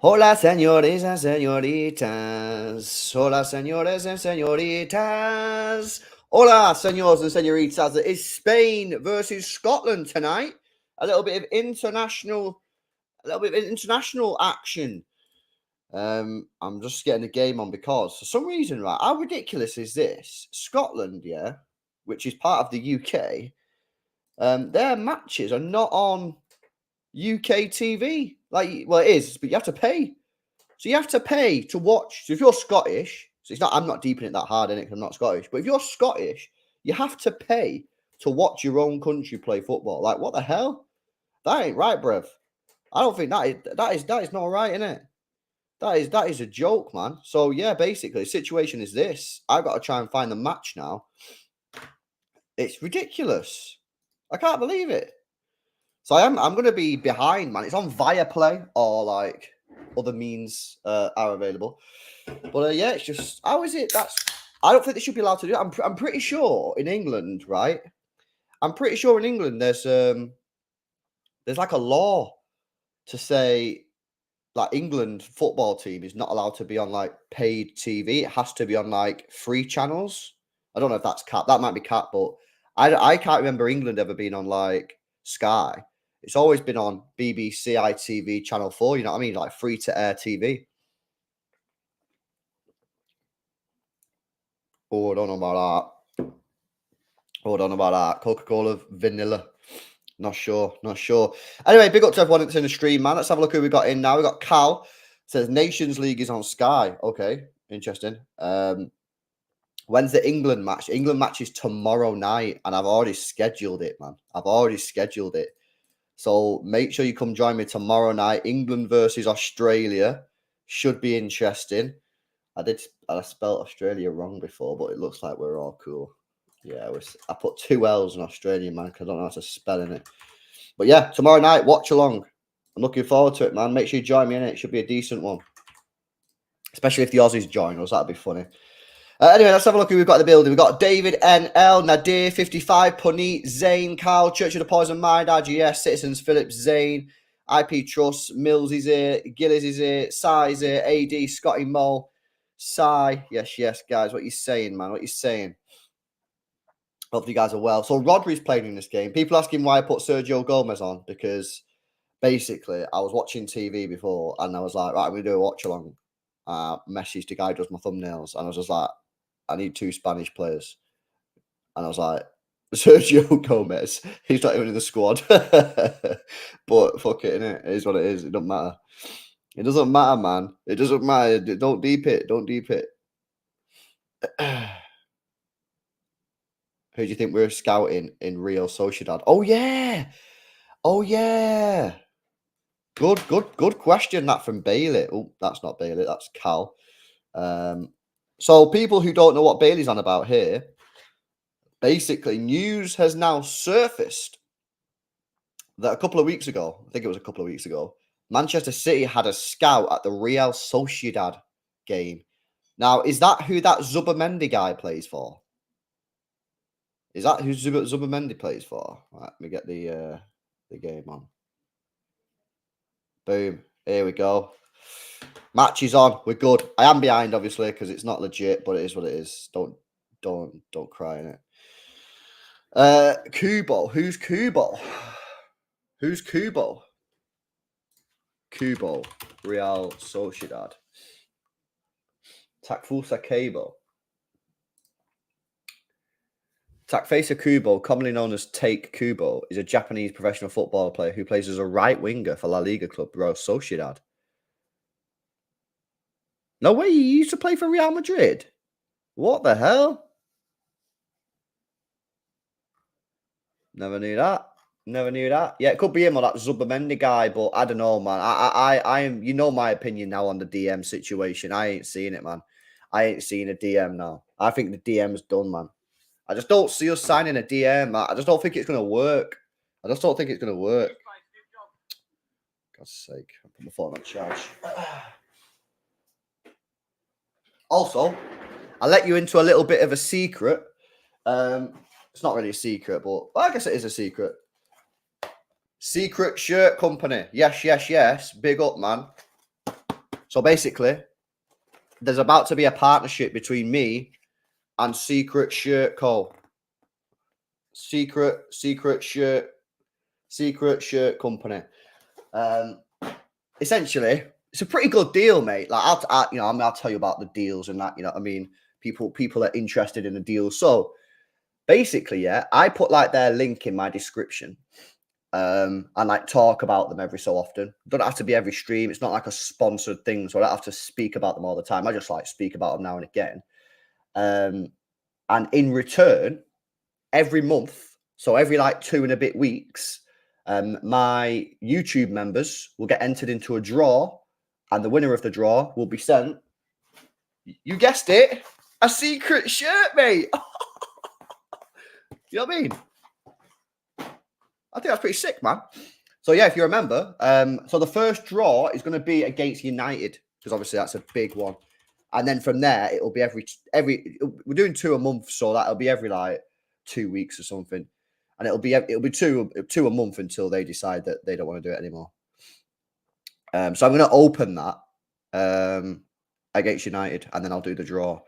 Hola, señores and señoritas. Hola, señores and señoritas. Hola, señores and señoritas. It is Spain versus Scotland tonight. A little bit of international action. I'm just getting the game on because for some reason, right? How ridiculous is this? Scotland, yeah, which is part of the UK. Their matches are not on UK TV. Like, well, it is, but you have to pay. So you have to pay to watch. So if you're Scottish, so it's not. I'm not deeping it that hard in it because I'm not Scottish. But if you're Scottish, you have to pay to watch your own country play football. Like, what the hell? That ain't right, bruv. I don't think that is not right, innit? That is a joke, man. So yeah, basically, the situation is this: I've got to try and find the match now. It's ridiculous. I can't believe it. So I'm gonna be behind, man. It's on Viaplay or like other means are available. But yeah, it's just how is it? I don't think they should be allowed to do it. I'm pretty sure in England, right? I'm pretty sure in England there's like a law to say like England football team is not allowed to be on like paid TV. It has to be on like free channels. I don't know if that's cat. That might be cat, but I can't remember England ever being on like Sky. It's always been on BBC, ITV, Channel 4. You know what I mean? Like free to air TV. Oh, I don't know about that. Oh, I don't know about that. Coca-Cola vanilla. Not sure. Not sure. Anyway, big up to everyone that's in the stream, man. Let's have a look who we got in now. We got Karl. Says Nations League is on Sky. Okay, interesting. When's the England match? England match is tomorrow night, and I've already scheduled it, man. I've already scheduled it. So make sure you come join me tomorrow night. England versus Australia should be interesting. I spelled Australia wrong before, but it looks like we're all cool. Yeah, I put two L's in Australian, man, because I don't know how to spell in it. But yeah, tomorrow night, watch along. I'm looking forward to it, man. Make sure you join me in it. It should be a decent one. Especially if the Aussies join us. That'd be funny. Anyway, let's have a look who we've got in the building. We've got David NL, Nadir 55, Puneet, Zane, Karl, Church of the Poison Mind, RGS, Citizens, Phillips, Zane, IP Trust, Mills is here, Gillis is here, Sai is here, AD, Scotty Mole, Sai. Yes, guys. What you saying, man? What you saying? Hope you guys are well. So Rodri's playing in this game. People asking why I put Sergio Gomez on because basically I was watching TV before and I was like, right, I'm going to do a watch along. Messi's the guy who does my thumbnails. And I was just like, I need two Spanish players. And I was like, Sergio Gomez. He's not even in the squad. But fuck it, innit? It is what it is. It doesn't matter. It doesn't matter, man. It doesn't matter. Don't deep it. Don't deep it. Who do you think we're scouting in Real Sociedad? Oh, yeah. Oh, yeah. Good question. That from Bailey. Oh, that's not Bailey. That's Cal. So people who don't know what Bailey's on about here, basically news has now surfaced that a couple of weeks ago, I think it was a couple of weeks ago, Manchester City had a scout at the Real Sociedad game. Now, is that who that Zubamendi guy plays for? Is that who Zubamendi plays for? Right, let me get the game on. Boom. Here we go. Match is on. We're good. I am behind, obviously, because it's not legit, but it is what it is. Don't cry in it. Kubo. Who's Kubo? Who's Kubo? Kubo. Real Sociedad. Takfusa Cable. Takfusa Kubo, commonly known as Take Kubo, is a Japanese professional football player who plays as a right winger for La Liga club Real Sociedad. No way, he used to play for Real Madrid. What the hell? Never knew that. Never knew that. Yeah, it could be him or that Zubamendi guy, but I don't know, man. I am. You know my opinion now on the DM situation. I ain't seeing it, man. I ain't seeing a DM now. I think the DM's done, man. I just don't see us signing a DM. Man. I just don't think it's gonna work. I just don't think it's gonna work. God's sake, I'll put my phone on charge. Also, I'll let you into a little bit of a secret. It's not really a secret, but I guess it is a secret. Secret shirt company. Yes. Big up, man. So basically, there's about to be a partnership between me and Secret Shirt Co. Secret Shirt Company. Essentially, it's a pretty good deal, mate. Like I'll tell you about the deals and that. You know what I mean? People are interested in the deals. So basically, yeah, I put like their link in my description. And like talk about them every so often. Don't have to be every stream. It's not like a sponsored thing, so I don't have to speak about them all the time. I just like speak about them now and again. And in return, every month, so every like 2 and a bit weeks, my YouTube members will get entered into a draw, and the winner of the draw will be sent, you guessed it, a secret shirt, mate. You know what I mean? I think that's pretty sick, man. So yeah, if you remember, so the first draw is going to be against United, because obviously that's a big one. And then from there, it'll be every we're doing 2 a month, so that'll be every like 2 weeks or something. And it'll be two a month until they decide that they don't want to do it anymore. So I'm going to open that against United, and then I'll do the draw.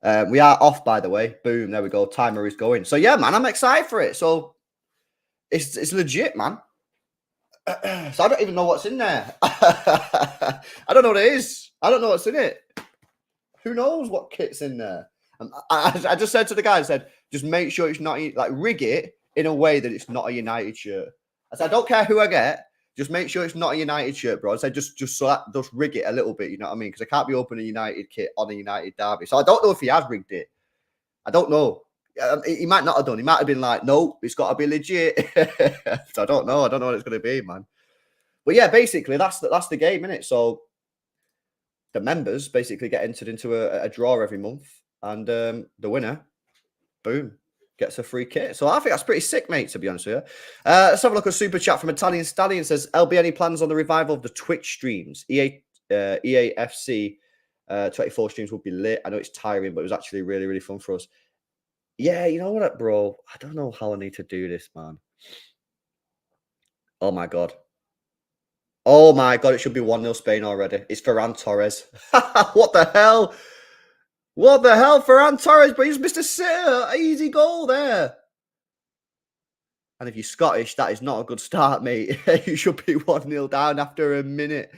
We are off, by the way. Boom, there we go. Timer is going. So yeah, man, I'm excited for it. So it's legit, man. So I don't even know what's in there. I don't know what it is. I don't know what's in it. Who knows what kit's in there? I just said to the guy, I said, just make sure it's not, like, rig it in a way that it's not a United shirt. I said, I don't care who I get. Just make sure it's not a United shirt, bro. I said, just rig it a little bit, you know what I mean? Because I can't be opening a United kit on a United derby. So I don't know if he has rigged it. I don't know. He might not have done. He might have been like, no, it's got to be legit. So I don't know. I don't know what it's going to be, man. But yeah, basically, that's the game, innit? So the members basically get entered into a draw every month, and the winner, boom, gets a free kit. So I think that's pretty sick, mate, to be honest with you. Let's have a look at super chat from Italian Stallion. Says, LB, any plans on the revival of the Twitch streams? EAFC 24 streams would be lit. I know it's tiring, but it was actually really, really fun for us. Yeah, you know what, bro? I don't know how I need to do this, man. Oh, my God. Oh, my God. It should be 1-0 Spain already. It's Ferran Torres. What the hell? What the hell? Ferran Torres, but he's missed a sitter. Easy goal there. And if you're Scottish, that is not a good start, mate. You should be 1-0 down after a minute.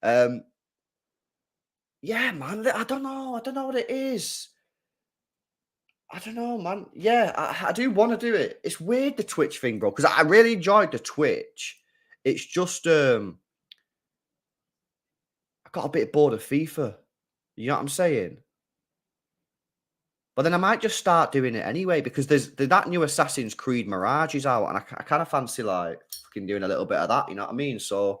Yeah, man. I don't know. I don't know what it is. I don't know, man. Yeah, I do want to do it. It's weird, the Twitch thing, bro, because I really enjoyed the Twitch. It's just I got a bit bored of FIFA. You know what I'm saying? But then I might just start doing it anyway, because there's that new Assassin's Creed Mirage is out, and I kind of fancy like fucking doing a little bit of that. You know what I mean? So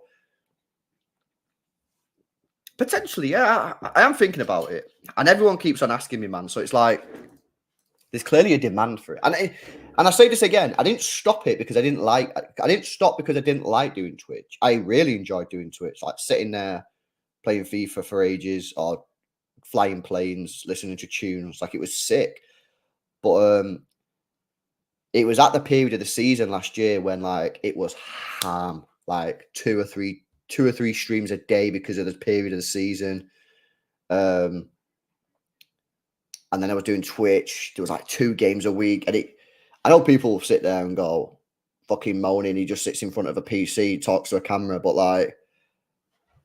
potentially, yeah, I am thinking about it, and everyone keeps on asking me, man. So it's like, there's clearly a demand for it. And I say this again, I didn't stop it because I didn't stop because I didn't like doing Twitch. I really enjoyed doing Twitch, like sitting there playing FIFA for ages, or flying planes, listening to tunes. Like, it was sick. But it was at the period of the season last year when like it was ham, like two or three streams a day because of the period of the season. And then I was doing Twitch. There was like 2 games a week. And I know people sit there and go, fucking moaning. He just sits in front of a PC, talks to a camera. But like,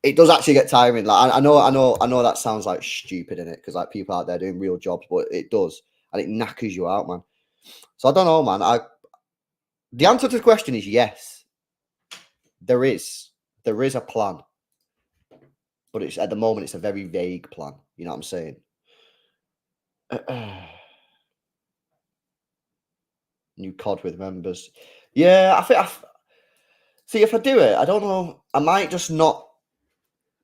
it does actually get tiring. Like, I know that sounds like stupid, innit? Because like people out there doing real jobs, but it does. And it knackers you out, man. So I don't know, man. The answer to the question is yes. There is a plan. But it's at the moment, it's a very vague plan. You know what I'm saying? New COD with members. Yeah, I think see, if I do it, I don't know. I might just not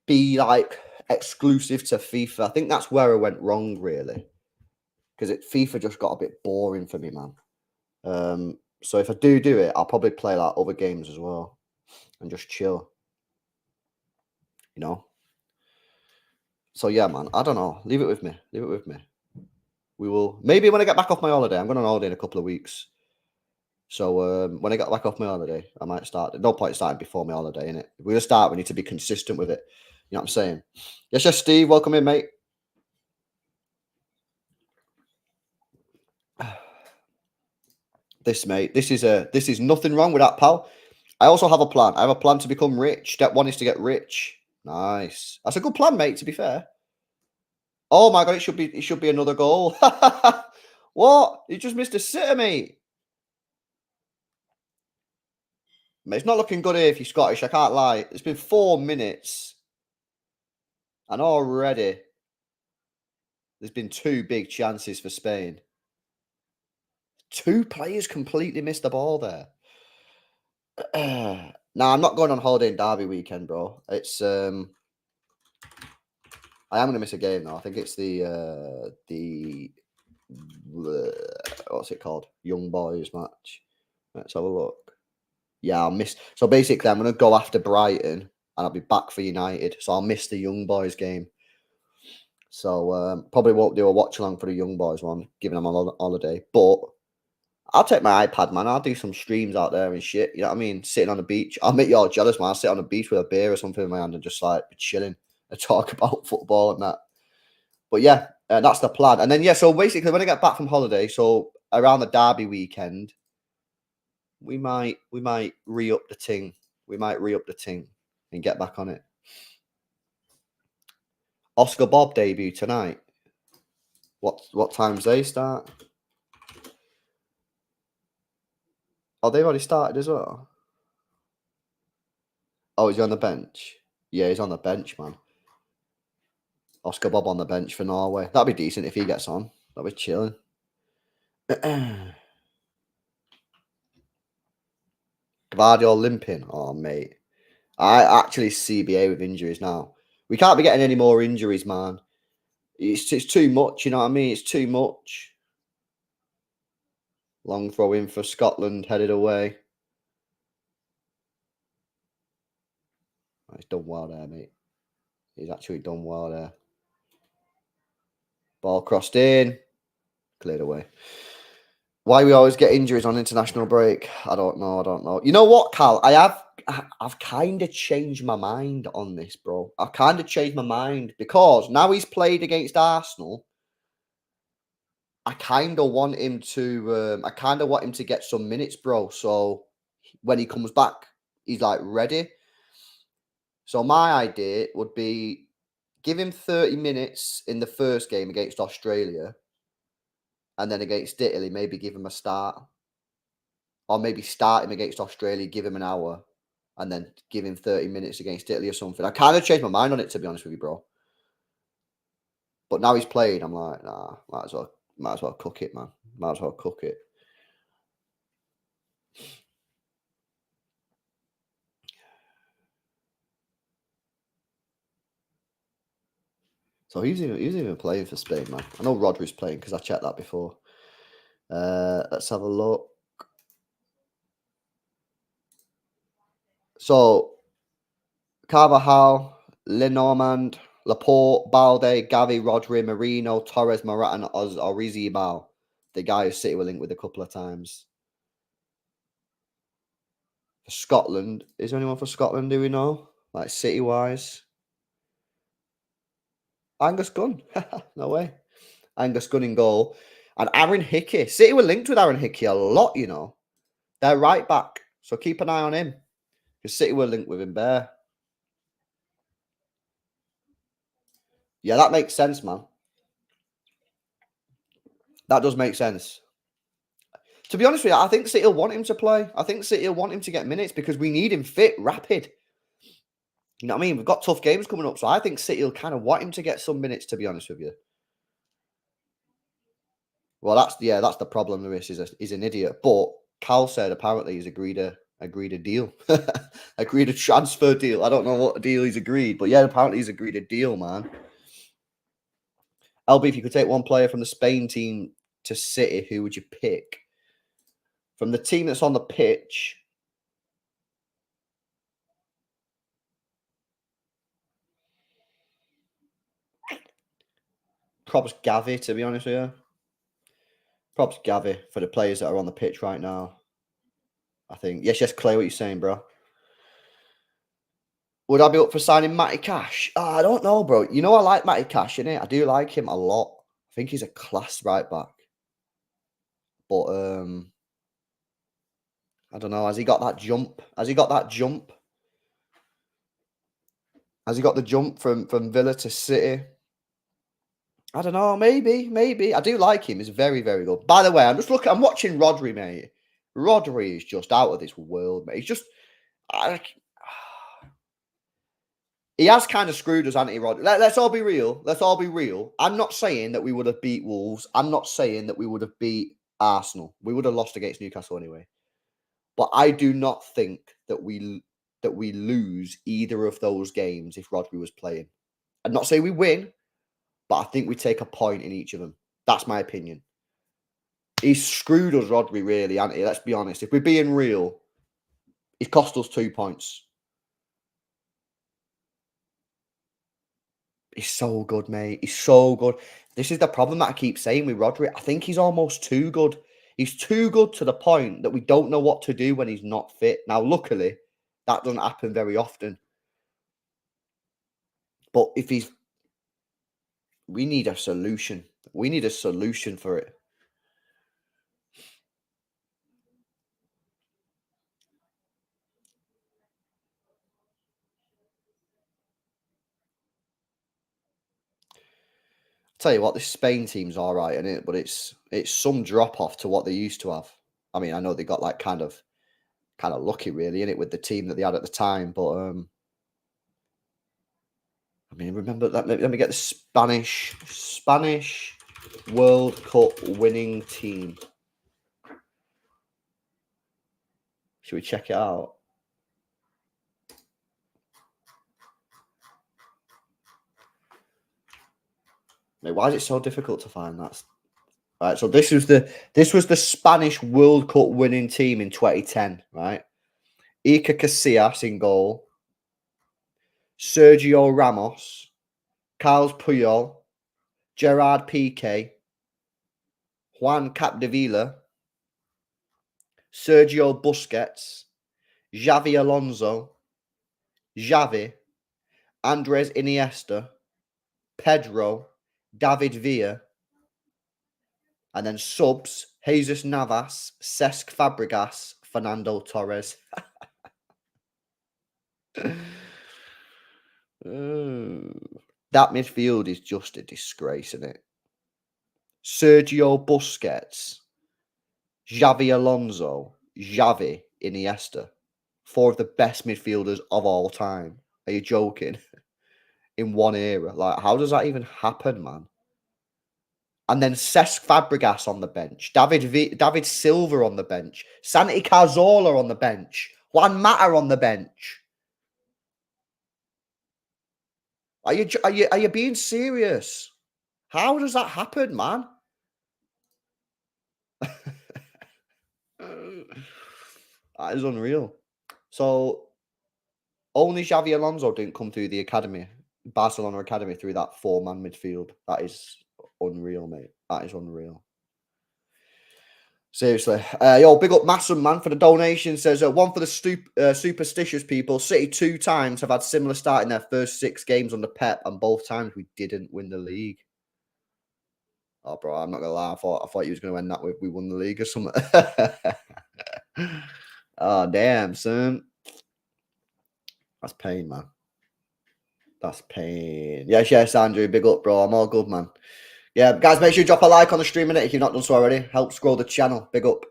be like exclusive to FIFA. I think that's where I went wrong, really. Because FIFA just got a bit boring for me, man. So if I do it, I'll probably play like other games as well and just chill. You know? So yeah, man, I don't know. Leave it with me. Leave it with me. We will, maybe when I get back off my holiday, I'm going on holiday in a couple of weeks. So when I get back off my holiday, I might start. No point starting before my holiday, innit? If we're going to start, we need to be consistent with it. You know what I'm saying? Yes, Steve. Welcome in, mate. Mate. This is nothing wrong with that, pal. I also have a plan. I have a plan to become rich. Step one is to get rich. Nice. That's a good plan, mate. To be fair. Oh my god, it should be another goal. What? You just missed a sitter, mate. Mate, it's not looking good here if you're Scottish. I can't lie. It's been 4 minutes, and already there's been 2 big chances for Spain. 2 players completely missed the ball there. Nah, I'm not going on holiday in Derby weekend, bro. It's I am gonna miss a game though. I think it's the what's it called? Young Boys match. Let's have a look. Yeah, I'll miss. So basically, I'm gonna go after Brighton, and I'll be back for United. So I'll miss the Young Boys game. So probably won't do a watch along for the Young Boys one, given I'm on holiday. But I'll take my iPad, man. I'll do some streams out there and shit. You know what I mean? Sitting on the beach. I'll make you all jealous, man. I'll sit on the beach with a beer or something in my hand and just like be chilling and talk about football and that. But yeah, that's the plan. And then yeah, so basically when I get back from holiday, so around the Derby weekend, we might re-up the ting. We might re-up the ting and get back on it. Oscar Bob debut tonight. What times they start? Oh, they've already started as well. Oh, is he on the bench? Yeah, he's on the bench, man. Oscar Bob on the bench for Norway. That'd be decent if he gets on. That'd be chilling. Gvardiol limping. Oh, mate. I actually CBA with injuries now. We can't be getting any more injuries, man. It's too much, you know what I mean? It's too much. Long throw in for Scotland, headed away. Oh, he's done well there, mate. He's actually done well there. Ball crossed in, cleared away. Why we always get injuries on international break? I don't know. You know what, Karl? I've kind of changed my mind on this, bro. I've kind of changed my mind because now he's played against Arsenal. I kind of want him to. I kind of want him to get some minutes, bro. So when he comes back, he's like ready. So my idea would be give him 30 minutes in the first game against Australia, and then against Italy, maybe give him a start. Or maybe start him against Australia, give him an hour, and then give him 30 minutes against Italy or something. I kind of changed my mind on it, to be honest with you, bro. But now he's played, I'm like, nah, might as well cook it, man. Might as well cook it. So he's even playing for Spain, man. I know Rodri's playing because I checked that before. Let's have a look. So Carvajal, Lenormand, Laporte, Balde, Gavi, Rodri, Marino, Torres, Morata, and Orizabal. The guy who City were linked with a couple of times. For Scotland, is there anyone for Scotland? Do we know? Like City wise, Angus Gunn. No way. Angus Gunn in goal, and Aaron Hickey. City were linked with Aaron Hickey a lot. You know, they're right back, so keep an eye on him because City were linked with him there. Yeah, that makes sense, man. That does make sense. To be honest with you, I think City will want him to play. I think City will want him to get minutes because we need him fit, rapid. You know what I mean? We've got tough games coming up, so I think City will kind of want him to get some minutes. To be honest with you. Well, that's the problem. Lewis is an idiot. But Cal said apparently he's agreed a deal, agreed a transfer deal. I don't know what deal he's agreed, but yeah, apparently he's agreed a deal, man. LB, if you could take one player from the Spain team to City, who would you pick? From the team that's on the pitch, props Gavi, to be honest with you. Props Gavi for the players that are on the pitch right now. I think. Yes, Clay, what you saying, bro? Would I be up for signing Matty Cash? I don't know, bro. You know I like Matty Cash, innit? I do like him a lot. I think he's a class right back. But I don't know. Has he got that jump? Has he got that jump? Has he got the jump from Villa to City? I don't know. Maybe. I do like him. He's very, very good. By the way, I'm watching Rodri, mate. Rodri is just out of this world, mate. He's just. I, he has kind of screwed us, hasn't he, Rodri? Let's all be real. Let's all be real. I'm not saying that we would have beat Wolves. I'm not saying that we would have beat Arsenal. We would have lost against Newcastle anyway. But I do not think that we lose either of those games if Rodri was playing. I'm not saying we win, but I think we take a point in each of them. That's my opinion. He's screwed us, Rodri, really, hasn't he? Let's be honest. If we're being real, he's cost us 2 points. He's so good, mate. He's so good. This is the problem that I keep saying with Rodri. I think he's almost too good. He's too good to the point that we don't know what to do when he's not fit. Now, luckily, that doesn't happen very often. But if he's... We need a solution. We need a solution for it. Tell you what, this Spain team's all right, isn't it? But it's some drop off to what they used to have. I mean, I know they got like kind of lucky, really, in it with the team that they had at the time. But I mean, remember that? Let me get the Spanish World Cup winning team. Should we check it out? Mate, why is it so difficult to find that? Right, so this was the Spanish World Cup winning team in 2010, right? Iker Casillas in goal, Sergio Ramos, Carles Puyol, Gerard Piqué, Juan Capdevila, Sergio Busquets, Xavi Alonso, Xavi, Andres Iniesta, Pedro, David Villa, and then subs, Jesus Navas, Cesc Fabregas, Fernando Torres. That midfield is just a disgrace, isn't it? Sergio Busquets, Xavi Alonso, Xavi Iniesta. 4 of the best midfielders of all time. Are you joking? In one era. Like, how does that even happen, man? And then Cesc Fabregas on the bench. David Silva on the bench. Santi Cazorla on the bench. Juan Mata on the bench. Are you being serious? How does that happen, man? That is unreal. So only Xavi Alonso didn't come through the academy, Barcelona academy, through that 4-man midfield. That is unreal, mate. That is unreal. Seriously. Yo, big up Masson, man, for the donation. Says, one for the superstitious people. City 2 times have had similar start in their first 6 games under Pep, and both times we didn't win the league. Oh, bro, I'm not going to lie. I thought you was going to end that with we won the league or something. Oh, damn, son. That's pain, man. That's pain. Yes, Andrew. Big up, bro. I'm all good, man. Yeah, guys, make sure you drop a like on the stream in it if you've not done so already. Helps grow the channel. Big up.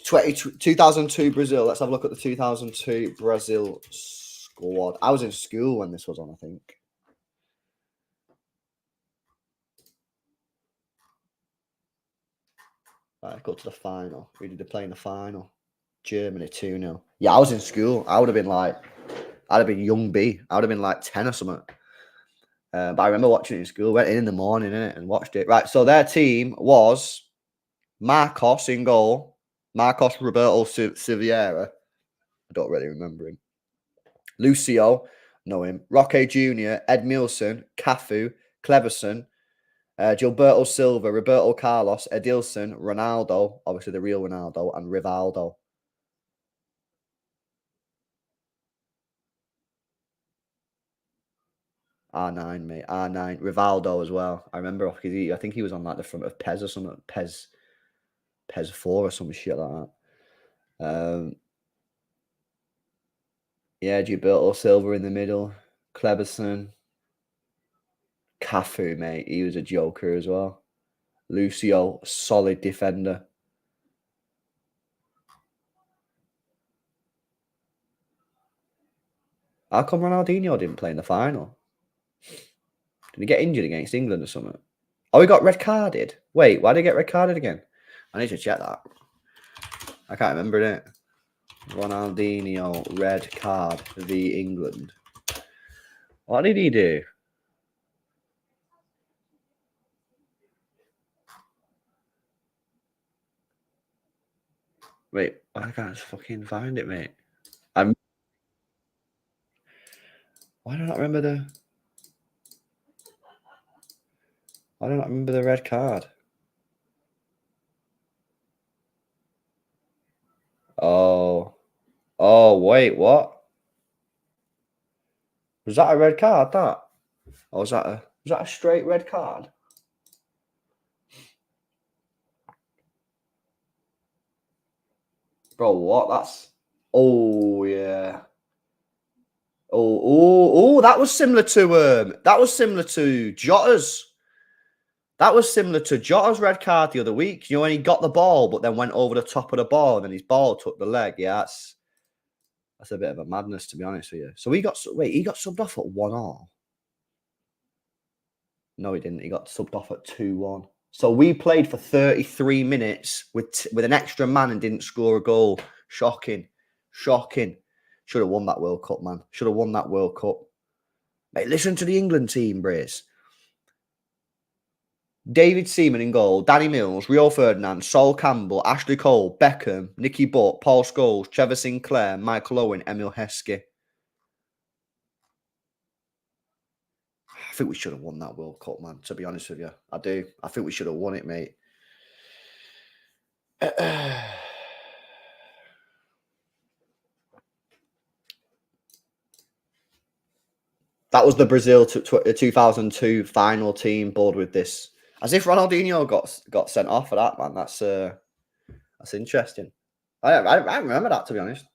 2002 Brazil. Let's have a look at the 2002 Brazil squad. I was in school when this was on, I think. Right, go to the final. Who did they play in the final? Germany 2-0. Yeah, I was in school. I'd have been young B. I would have been like 10 or something. But I remember watching it in school. Went in the morning, innit, and watched it. Right, so their team was Marcos in goal. Marcos Roberto Silveira. I don't really remember him. Lucio, know him. Roque Jr., Edmilson, Cafu, Cleverson, Gilberto Silva, Roberto Carlos, Edilson, Ronaldo, obviously the real Ronaldo, and Rivaldo. R9, mate. R9. Rivaldo as well. I remember I think he was on like the front of Pez or something. Pez 4 or some shit like that. Yeah, Gilberto Silva in the middle. Kleberson. Cafu, mate. He was a joker as well. Lucio, solid defender. How come Ronaldinho didn't play in the final? Did he get injured against England or something? Oh, he got red carded. Wait, why did he get red carded again? I need to check that. I can't remember it. Ronaldinho, red card v England. What did he do? Wait, I can't fucking find it, mate. Why do I not remember the... Why do I not remember the red card? Oh. Oh, wait, what? Was that a red card, that? Or was that a straight red card? Bro, what? That's... Oh, yeah. Oh, that was similar to Jota's. That was similar to Jota's red card the other week. You know, when he got the ball, but then went over the top of the ball, and then his ball took the leg. Yeah, that's a bit of a madness, to be honest with you. So he got subbed off at 1-1. No, he didn't. He got subbed off at 2-1. So we played for 33 minutes with an extra man and didn't score a goal. Shocking. Should have won that World Cup, man. Should have won that World Cup. Mate, listen to the England team, Brace. David Seaman in goal, Danny Mills, Rio Ferdinand, Sol Campbell, Ashley Cole, Beckham, Nicky Butt, Paul Scholes, Trevor Sinclair, Michael Owen, Emil Heskey. I think we should have won that World Cup, man, to be honest with you. I do. I think we should have won it, mate. That was the Brazil 2002 final team board with this. As if Ronaldinho got sent off for that, man. That's interesting. I remember that, to be honest.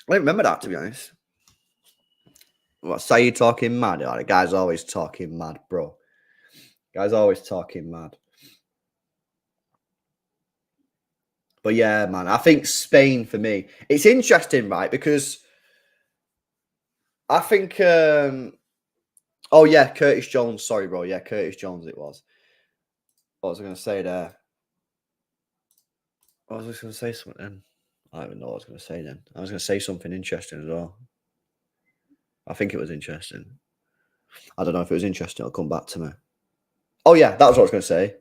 I don't remember that, to be honest. What, say you talking mad? Oh, the guy's always talking mad, bro. Guy's always talking mad. But yeah, man, I think Spain for me. It's interesting, right? Because I think oh yeah, Curtis Jones. Sorry, bro. Yeah, Curtis Jones it was. What was I gonna say there? I was just gonna say something then. I don't even know what I was gonna say then. I was gonna say something interesting as well. I think it was interesting. I don't know if it was interesting. It'll come back to me. Oh yeah, that was what I was gonna say.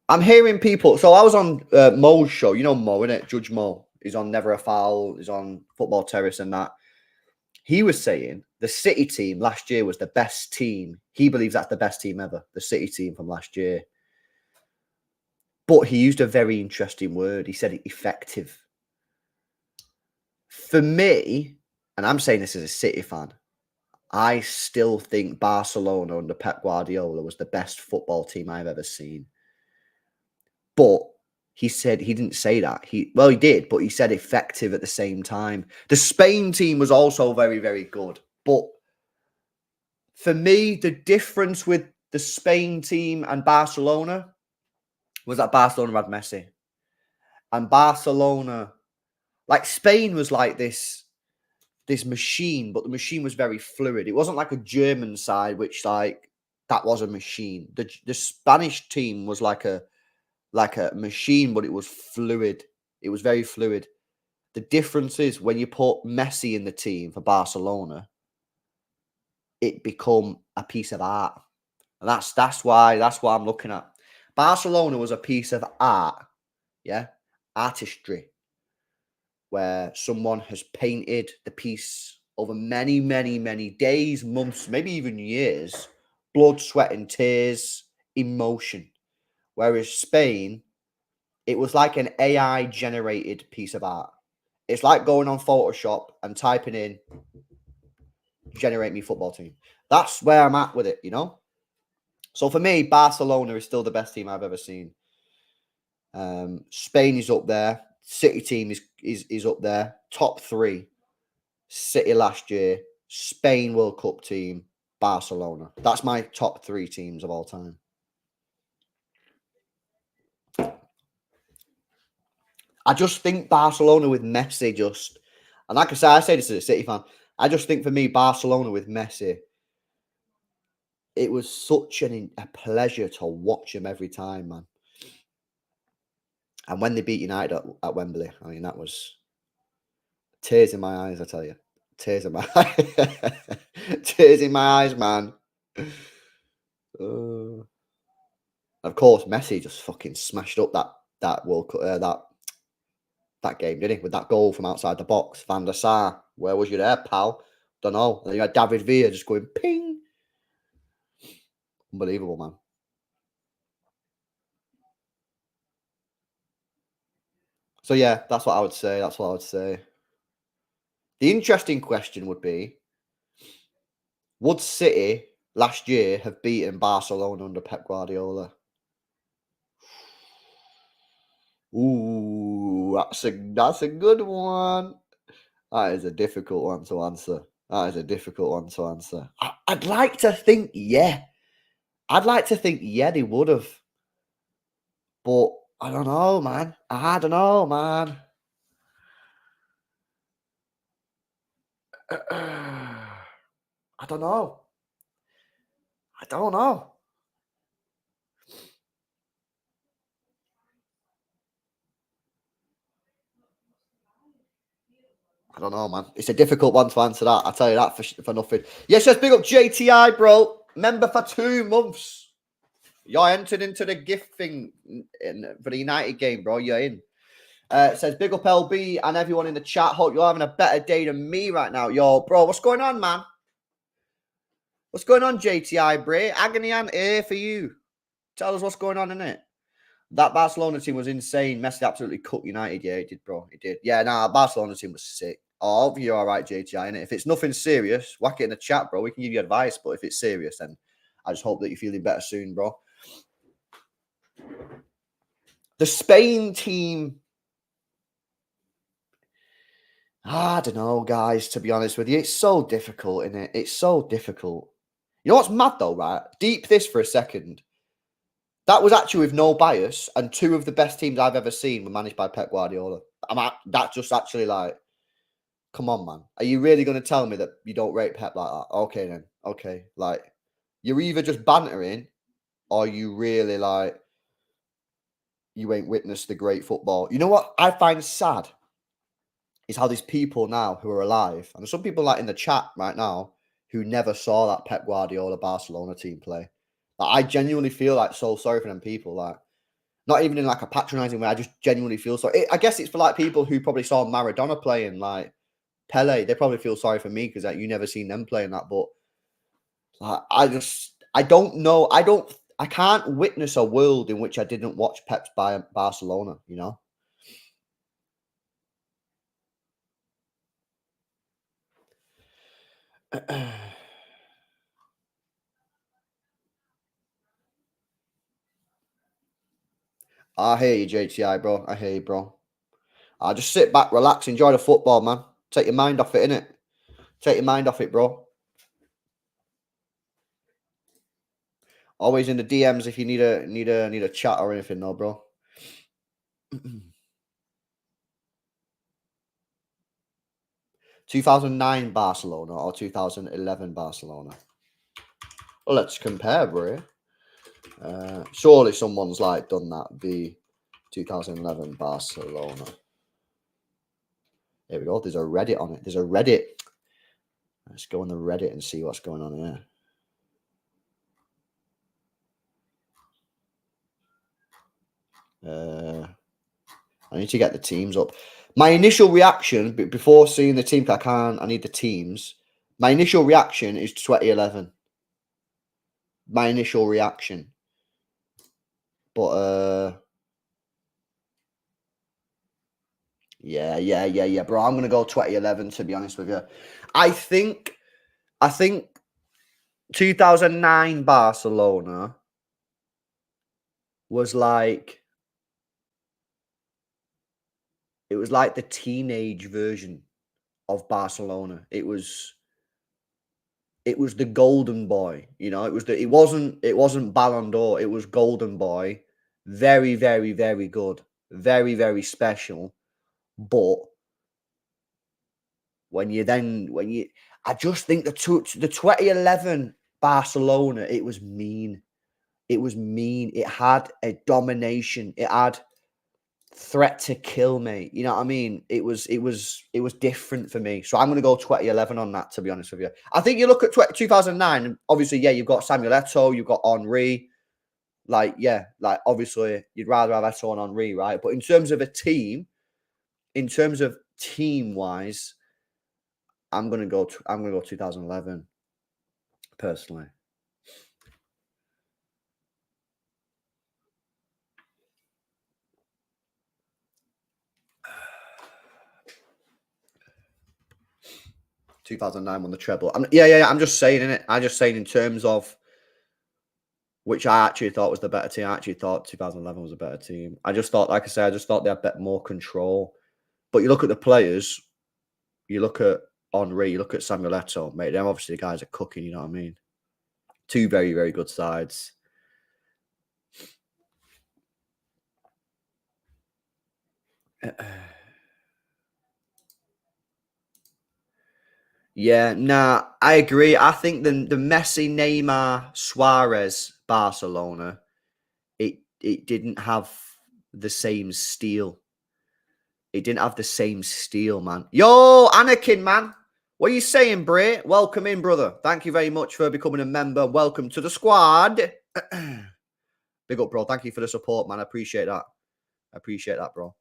I'm hearing people. So I was on Mo's show. You know Mo, innit? Judge Mo. He's on Never a Foul. He's on Football Terrace and that. He was saying the City team last year was the best team. He believes that's the best team ever. The City team from last year. But he used a very interesting word. He said effective. For me, and I'm saying this as a City fan, I still think Barcelona under Pep Guardiola was the best football team I've ever seen. But he said he didn't say that. He did, but he said effective at the same time. The Spain team was also very, very good. But for me, the difference with the Spain team and Barcelona was that Barcelona had Messi. And Barcelona, like Spain was like this machine, but the machine was very fluid. It wasn't like a German side, which like that was a machine. The Spanish team was like a machine, but it was fluid. It was very fluid. The difference is when you put Messi in the team for Barcelona, it become a piece of art. And that's why I'm looking at. Barcelona was a piece of art, yeah, artistry, where someone has painted the piece over many, many, many days, months, maybe even years, blood, sweat, and tears, emotion. Whereas Spain, it was like an AI generated piece of art. It's like going on Photoshop and typing in generate me football team. That's where I'm at with it, you know? So for me, Barcelona is still the best team I've ever seen. Spain is up there. City team is up there. Top 3. City last year. Spain World Cup team. Barcelona. That's my top 3 teams of all time. I just think Barcelona with Messi and like I say this as a City fan, I just think for me, Barcelona with Messi, it was such a pleasure to watch him every time, man. And when they beat United at Wembley, I mean, that was tears in my eyes, I tell you. Tears in my tears in my eyes, man. Of course, Messi just fucking smashed up that World Cup, that game, didn't he? With that goal from outside the box. Van der Sar, where was you there, pal? Don't know. Then you had David Villa just going ping. Unbelievable, man. So yeah, that's what I would say. That's what I would say. The interesting question would be, would City last year have beaten Barcelona under Pep Guardiola? Ooh, that's a good one. That is a difficult one to answer. That is a difficult one to answer. I'd like to think, yeah. I'd like to think, yeah, they would have. But I don't know, man. I don't know, man. I don't know. I don't know. I don't know, man. It's a difficult one to answer that. I'll tell you that for nothing. Yes, just big up JTI, bro. Member for 2 months. You're entered into the gift thing for the United game, bro. You're in. It says big up LB and everyone in the chat. Hope you're having a better day than me right now. Yo, bro, what's going on, man? What's going on, JTI, Bray? Agony and here for you. Tell us what's going on in it. That Barcelona team was insane. Messi absolutely cut United. Yeah, it did, bro. It did. Yeah, nah, Barcelona team was sick. Oh, you're all right, JTI. Innit? If it's nothing serious, whack it in the chat, bro. We can give you advice. But if it's serious, then I just hope that you're feeling better soon, bro. The Spain team, I don't know, guys, to be honest with you. It's so difficult, isn't it? It's so difficult. You know what's mad, though, right? Deep this for a second. That was actually with no bias, and 2 of the best teams I've ever seen were managed by Pep Guardiola. That's just actually like, come on, man. Are you really going to tell me that you don't rate Pep like that? Okay, then. Okay. Like, you're either just bantering or you really, like, you ain't witnessed the great football. You know what I find sad is how these people now who are alive, and there's some people like in the chat right now who never saw that Pep Guardiola Barcelona team play. Like, I genuinely feel like so sorry for them people. Like, not even in like a patronizing way. I just genuinely feel sorry. I guess it's for like people who probably saw Maradona playing, like Pele. They probably feel sorry for me because like, you never seen them playing that. But like, I don't know. I can't witness a world in which I didn't watch Pep's Barcelona, you know? I hear you, JTI, bro. I hear you, bro. I just sit back, relax, enjoy the football, man. Take your mind off it, innit? Take your mind off it, bro. Always in the DMs if you need a chat or anything, though, bro. 2009 Barcelona or 2011 Barcelona? Well, let's compare, bro. Surely someone's like done that. The 2011 Barcelona. Here we go. There's a Reddit on it. There's a Reddit. Let's go on the Reddit and see what's going on here. I need to get the teams up. My initial reaction before seeing the team, I need the teams. My initial reaction is 2011. My initial reaction. But yeah, bro. I'm gonna go 2011 to be honest with you. I think I think 2009 Barcelona was like it was like the teenage version of Barcelona. It was the golden boy, you know. It wasn't Ballon d'Or. It was golden boy. Very, very, very good. Very, very special. But when you I just think the 2011 Barcelona, it was mean. It was mean. It had a domination. It had threat to kill me. You know what I mean? It was different for me. So I'm going to go 2011 on that, to be honest with you. I think you look at 2009, and obviously, yeah, you've got Samuel Eto'o, you've got Henry. Like, yeah, like obviously you'd rather have Eto'o and Henry, right? But in terms of a team, in terms of team wise, I'm gonna go 2011 personally. 2009 won the treble. Yeah. I'm just saying, innit? I'm just saying in terms of which I actually thought was the better team. I actually thought 2011 was a better team. I just thought, like I said, I just thought they had more control. But you look at the players, you look at Henry, you look at Samuel Eto'o, mate. Them obviously the guys are cooking. You know what I mean? Two very, very good sides. Yeah, nah, I agree. I think the Messi, Neymar, Suarez Barcelona, it didn't have the same steel. It didn't have the same steel, man. Yo, Anakin, man. What are you saying, Bray? Welcome in, brother. Thank you very much for becoming a member. Welcome to the squad. Big up, bro. Thank you for the support, man. I appreciate that. I appreciate that, bro.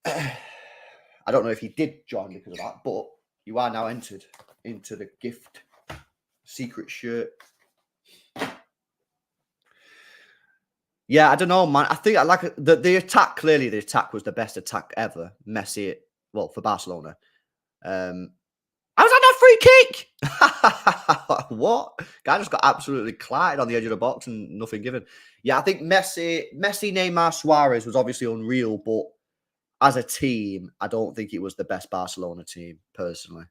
I don't know if you did join because of that, but you are now entered into the gift secret shirt. Yeah, I don't know, man. I think I like the attack. Clearly, the attack was the best attack ever. Messi, well, for Barcelona. I was that free kick. What? Guy just got absolutely clattered on the edge of the box and nothing given. Yeah, I think Messi, Neymar, Suarez was obviously unreal, but as a team, I don't think it was the best Barcelona team personally.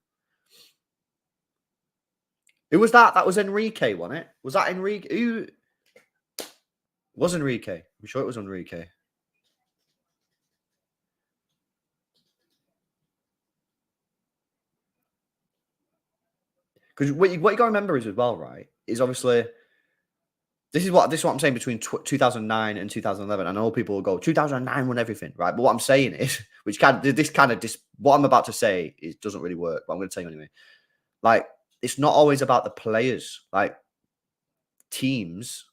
Who was that? That was Enrique, wasn't it? Was that Enrique? Who was Enrique? I'm sure it was Enrique. Because what you got to remember is as well, right? Is obviously this is what I'm saying between 2009 and 2011. I know people will go 2009 won everything, right? But what I'm saying is, what I'm about to say is doesn't really work. But I'm going to tell you anyway. Like it's not always about the players. Like teams,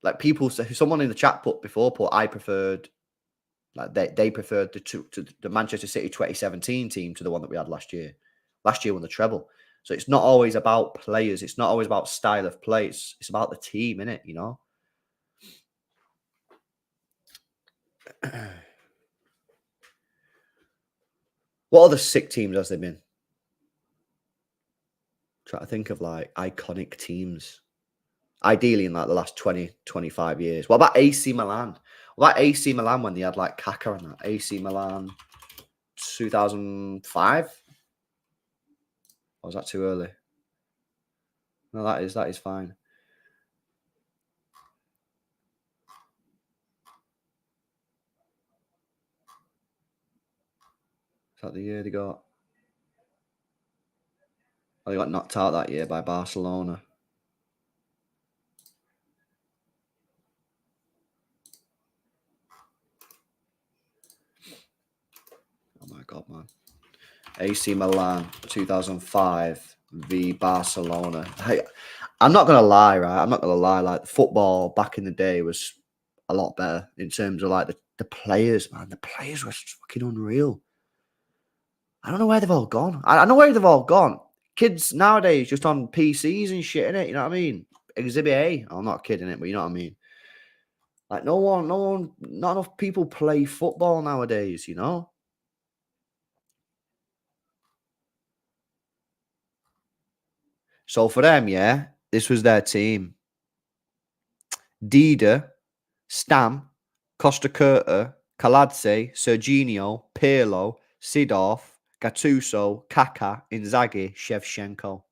like people say, someone in the chat put I preferred like they preferred the Manchester City 2017 team to the one that we had last year. Last year won the treble. So it's not always about players. It's not always about style of play. It's about the team, innit? You know. What other sick teams has there been? Try to think of like iconic teams. Ideally in like the last 20, 25 years. What about AC Milan? What about AC Milan when they had like Kaká and that? AC Milan 2005? Or was that too early? No, that is fine. Is that the year they got? Oh, they got knocked out that year by Barcelona. Oh my god, man. AC Milan 2005 v Barcelona. Hey, I'm not gonna lie, right? I'm not gonna lie. Like football back in the day was a lot better in terms of like the players, man. The players were fucking unreal. I don't know where they've all gone. I know where they've all gone. Kids nowadays just on PCs and shit, innit? You know what I mean? Exhibit A. I'm not kidding it, but you know what I mean. Like no one, not enough people play football nowadays. You know. So for them, yeah, this was their team. Dida, Stam, Costa Curta, Kaladze, Serginho, Pirlo, Sidorf, Gattuso, Kaká, Inzaghi, Shevchenko.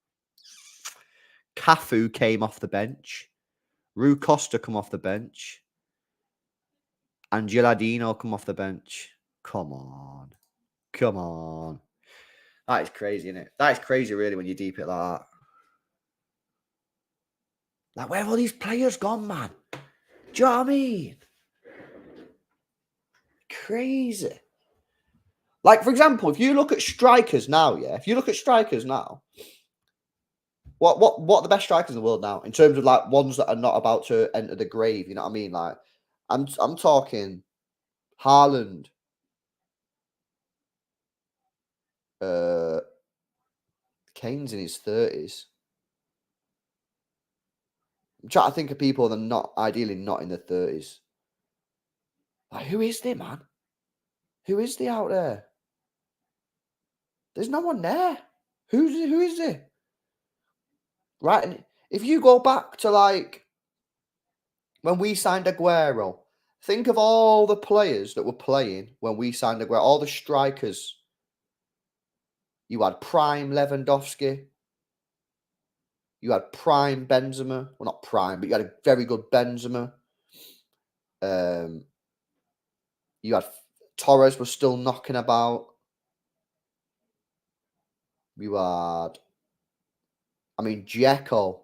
Cafu came off the bench. Rui Costa come off the bench. And Gilardino come off the bench. Come on. Come on. That is crazy, isn't it? That is crazy, really, when you deep it like that. Like, where have all these players gone, man? Do you know what I mean? Crazy. Like, for example, if you look at strikers now, yeah? If you look at strikers now, what are the best strikers in the world now? In terms of, like, ones that are not about to enter the grave, you know what I mean? Like, I'm talking Haaland, Kane's in his 30s. I'm trying to think of people that are not, ideally not in their 30s. Like, who is there, man? Who is there out there? There's no one there. Who is there? Right, and if you go back to, like, when we signed Aguero, think of all the players that were playing when we signed Aguero, all the strikers. You had prime Lewandowski. You had prime Benzema. Well, not prime, but you had a very good Benzema. You had Torres was still knocking about. You had, I mean, Dzeko.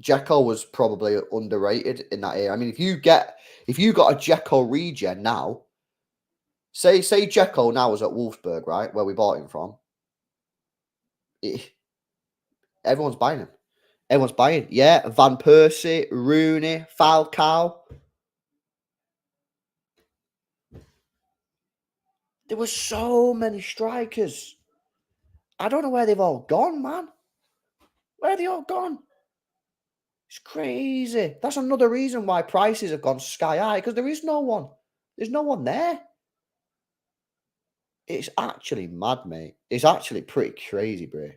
Dzeko was probably underrated in that era. I mean, if you got a Dzeko regen now, say Dzeko now was at Wolfsburg, right, where we bought him from, everyone's buying him. Everyone's buying. Yeah, Van Persie, Rooney, Falcao. There were so many strikers. I don't know where they've all gone, man. Where are they all gone? It's crazy. That's another reason why prices have gone sky high, because there is no one. There's no one there. It's actually mad, mate. It's actually pretty crazy, bro.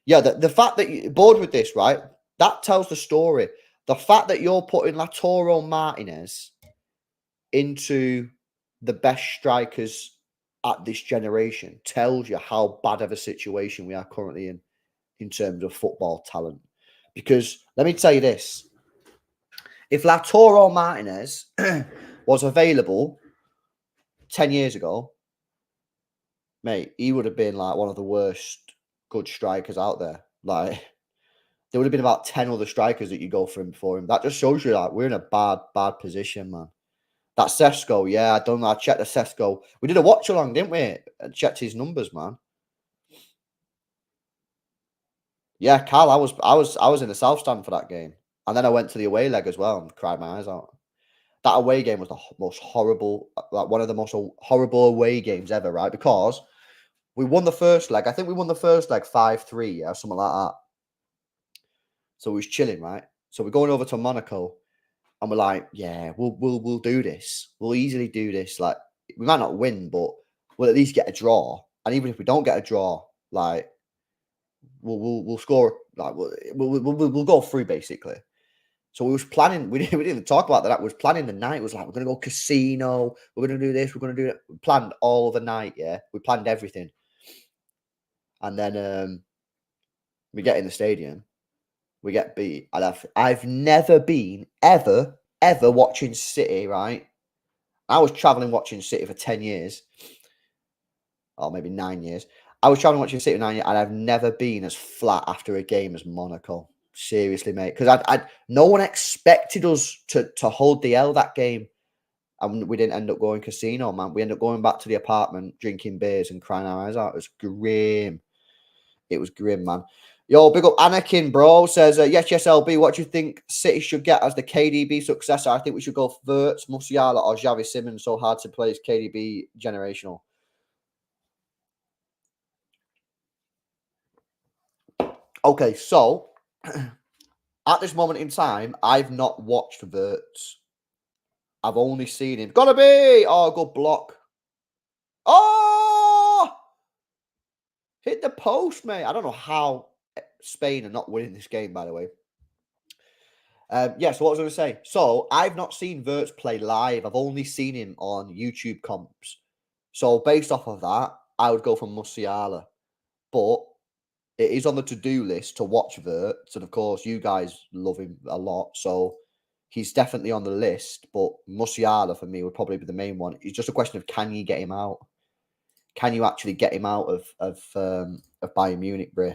Yeah, the fact that you're bored with this, right? That tells the story. The fact that you're putting Lautaro Martinez into the best strikers at this generation tells you how bad of a situation we are currently in terms of football talent. Because let me tell you this. If Lautaro Martinez was available 10 years ago, mate, he would have been like one of the worst good strikers out there. Like, there would have been about 10 other strikers that you go for him before him. That just shows you that we're in a bad position, man. That Sesko, yeah, I don't know. I checked the Sesko. We did a watch along, didn't we? I checked his numbers, man. Yeah, Karl, I was in the South Stand for that game. And then I went to the away leg as well and cried my eyes out. That away game was the most horrible, like one of the most horrible away games ever, right? Because we won the first leg. I think we won the first leg 5-3, yeah, something like that. So we was chilling, right? So we're going over to Monaco and we're like, yeah, we'll do this. We'll easily do this. Like, we might not win, but we'll at least get a draw. And even if we don't get a draw, like, we'll score. Like, we'll go through basically. So we was planning. We didn't even talk about that. We was planning the night. It was like, we're gonna go casino. We're gonna do this. We're gonna do it. We planned all the night. Yeah, we planned everything. And then we get in the stadium. We get beat. And I've never been ever watching City. Right. I was traveling watching City for 10 years. Or maybe 9 years. I was traveling watching City for 9 years, and I've never been as flat after a game as Monaco. Seriously, mate. Because no one expected us to hold the L that game. And we didn't end up going casino, man. We ended up going back to the apartment, drinking beers and crying our eyes out. It was grim. It was grim, man. Yo, big up Anakin, bro. Says, yes, LB, what do you think City should get as the KDB successor? I think we should go Verts, Musiala, or Xavi Simons. So hard to place KDB generational. Okay, so at this moment in time, I've not watched Verts. I've only seen him. Gotta be! Oh, good block. Oh! Hit the post, mate. I don't know how Spain are not winning this game, by the way. Yeah, so what was I going to say? So I've not seen Wirtz play live. I've only seen him on YouTube comps. So based off of that, I would go for Musiala. But it is on the to-do list to watch Wirtz. And of course, you guys love him a lot. So he's definitely on the list. But Musiala, for me, would probably be the main one. It's just a question of, can you get him out? Can you actually get him out of Bayern Munich, bro?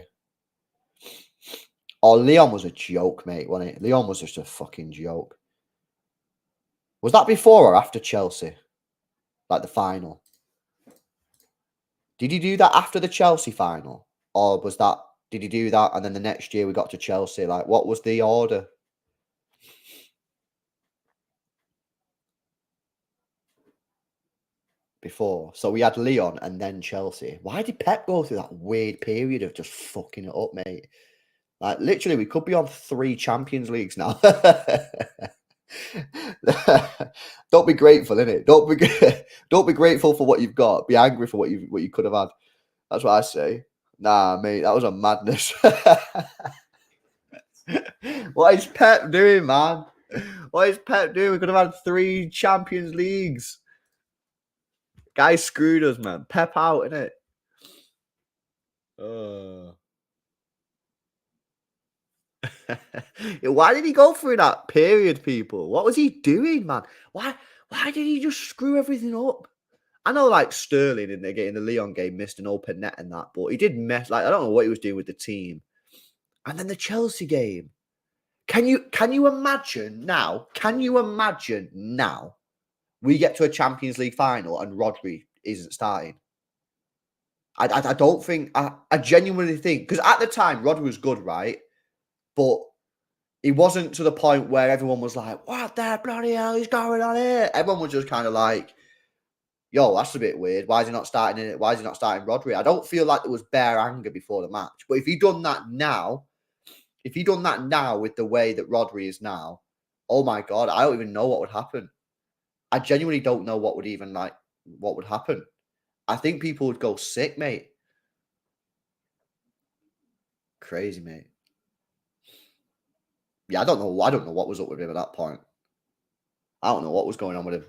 Oh, Leon was a joke, mate, wasn't it? Leon was just a fucking joke. Was that before or after Chelsea? Like the final? Did he do that after the Chelsea final? Or was that, did he do that and then the next year we got to Chelsea? Like, what was the order? Before. So we had Leon and then Chelsea. Why did Pep go through that weird period of just fucking it up, mate? Like, literally, we could be on 3 Champions Leagues now. Don't be grateful, innit? Don't be grateful for what you've got. Be angry for what you could have had. That's what I say. Nah, mate, that was a madness. What is Pep doing, man? What is Pep doing? We could have had 3 Champions Leagues. Guy screwed us, man. Pep out, innit? Why did he go through that period, people? What was he doing, man? Why did he just screw everything up? I know, like, Sterling in the Leon game missed an open net and that, but he did mess. Like, I don't know what he was doing with the team. And then the Chelsea game. Can you imagine now? Can you imagine now? We get to a Champions League final and Rodri isn't starting. I don't think. I genuinely think, because at the time Rodri was good, right? But he wasn't to the point where everyone was like, "What the bloody hell is going on here?" Everyone was just kind of like, "Yo, that's a bit weird. Why is he not starting it? Why is he not starting Rodri?" I don't feel like there was bare anger before the match. But if he done that now with the way that Rodri is now, oh my god, I don't even know what would happen. I genuinely don't know what would happen. I think people would go sick, mate. Crazy, mate. Yeah, I don't know what was up with him at that point. I don't know what was going on with him.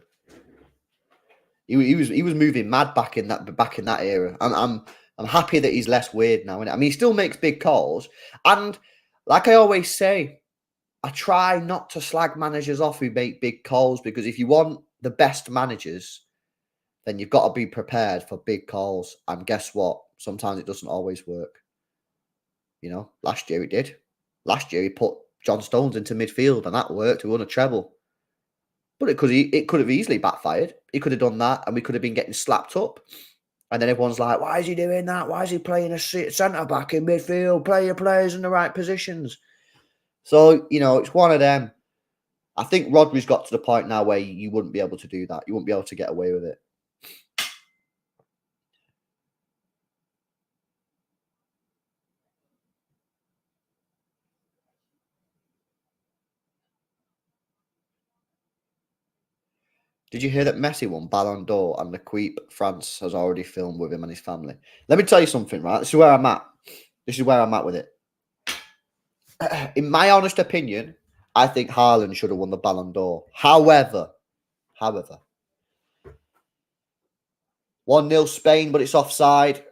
He was moving mad back in that era. I'm happy that he's less weird now. Innit? I mean, he still makes big calls, and like I always say, I try not to slag managers off who make big calls, because if you want the best managers, then you've got to be prepared for big calls. And guess what? Sometimes it doesn't always work. You know, last year it did. Last year he put John Stones into midfield, and that worked. We won a treble. But it could have easily backfired. He could have done that, and we could have been getting slapped up. And then everyone's like, "Why is he doing that? Why is he playing a centre back in midfield? Play your players in the right positions." So, you know, it's one of them. I think Rodri's got to the point now where you wouldn't be able to do that. You wouldn't be able to get away with it. Did you hear that Messi won Ballon d'Or and L'Equipe France has already filmed with him and his family? Let me tell you something, right? This is where I'm at. This is where I'm at with it. In my honest opinion, I think Haaland should have won the Ballon d'Or. However, 1-0 Spain, but it's offside.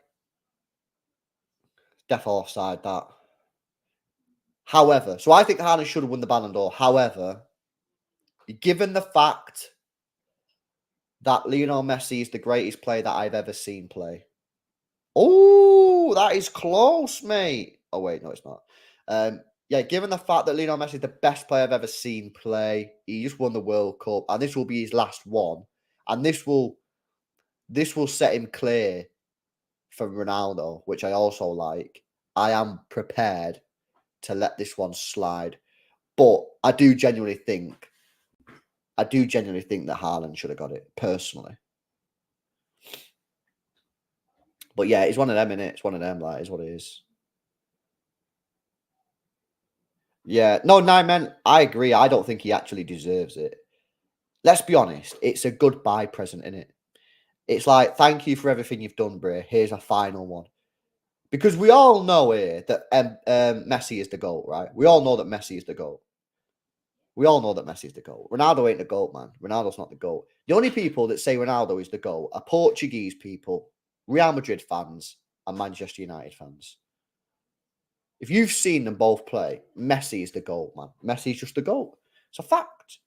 Definitely offside, that. However, so I think Haaland should have won the Ballon d'Or. However, given the fact that Lionel Messi is the greatest player that I've ever seen play. Oh, that is close, mate. Oh, wait, no, it's not. Yeah, given the fact that Lionel Messi is the best player I've ever seen play, he just won the World Cup, and this will be his last one. And this will set him clear from Ronaldo, which I also like. I am prepared to let this one slide. But I do genuinely think that Haaland should have got it, personally. But yeah, it's one of them, innit? It's one of them, like, is what it is. Yeah. No, man, I agree. I don't think he actually deserves it. Let's be honest. It's a goodbye present, innit? It's like, thank you for everything you've done, Bray. Here's a final one. Because we all know here that Messi is the GOAT, right? We all know that Messi is the GOAT. We all know that Messi is the GOAT. Ronaldo ain't the GOAT, man. Ronaldo's not the GOAT. The only people that say Ronaldo is the GOAT are Portuguese people, Real Madrid fans, and Manchester United fans. If you've seen them both play, Messi is the GOAT, man. Messi's just the GOAT. It's a fact.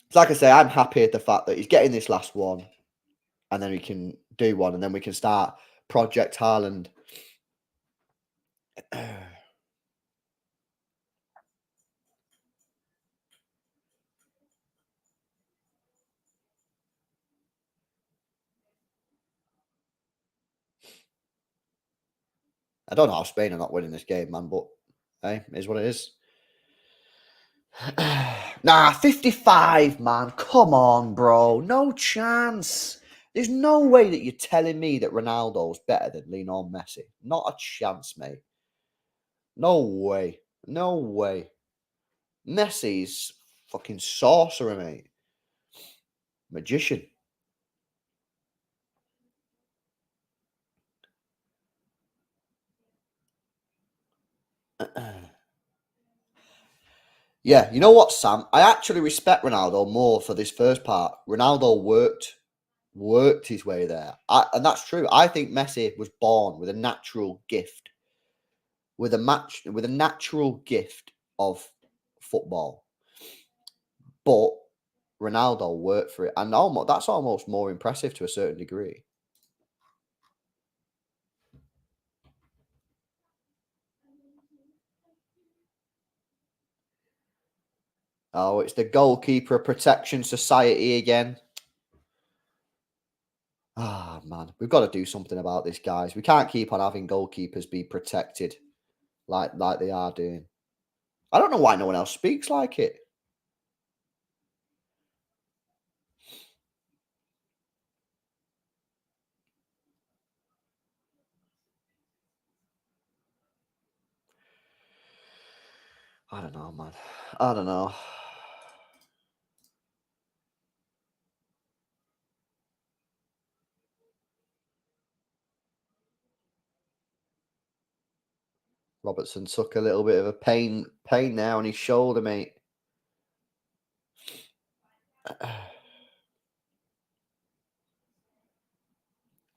It's like I say, I'm happy at the fact that he's getting this last one, and then we can do one, and then we can start Project Haaland. I don't know how Spain are not winning this game, man, but hey, it is what it is. Nah, 55, man. Come on, bro. No chance. There's no way that you're telling me that Ronaldo's better than Lionel Messi. Not a chance, mate. No way. No way. Messi's fucking sorcerer, mate. Magician. Yeah, you know what, Sam? I actually respect Ronaldo more for this first part. Ronaldo worked his way there. And that's true. I think Messi was born with a natural gift, with a natural gift of football. But Ronaldo worked for it, and that's almost more impressive to a certain degree. Oh, it's the goalkeeper protection society again. Ah, man, we've got to do something about this, guys. We can't keep on having goalkeepers be protected like they are doing. I don't know why no one else speaks like it. I don't know, man. I don't know. Robertson took a little bit of a pain there on his shoulder, mate.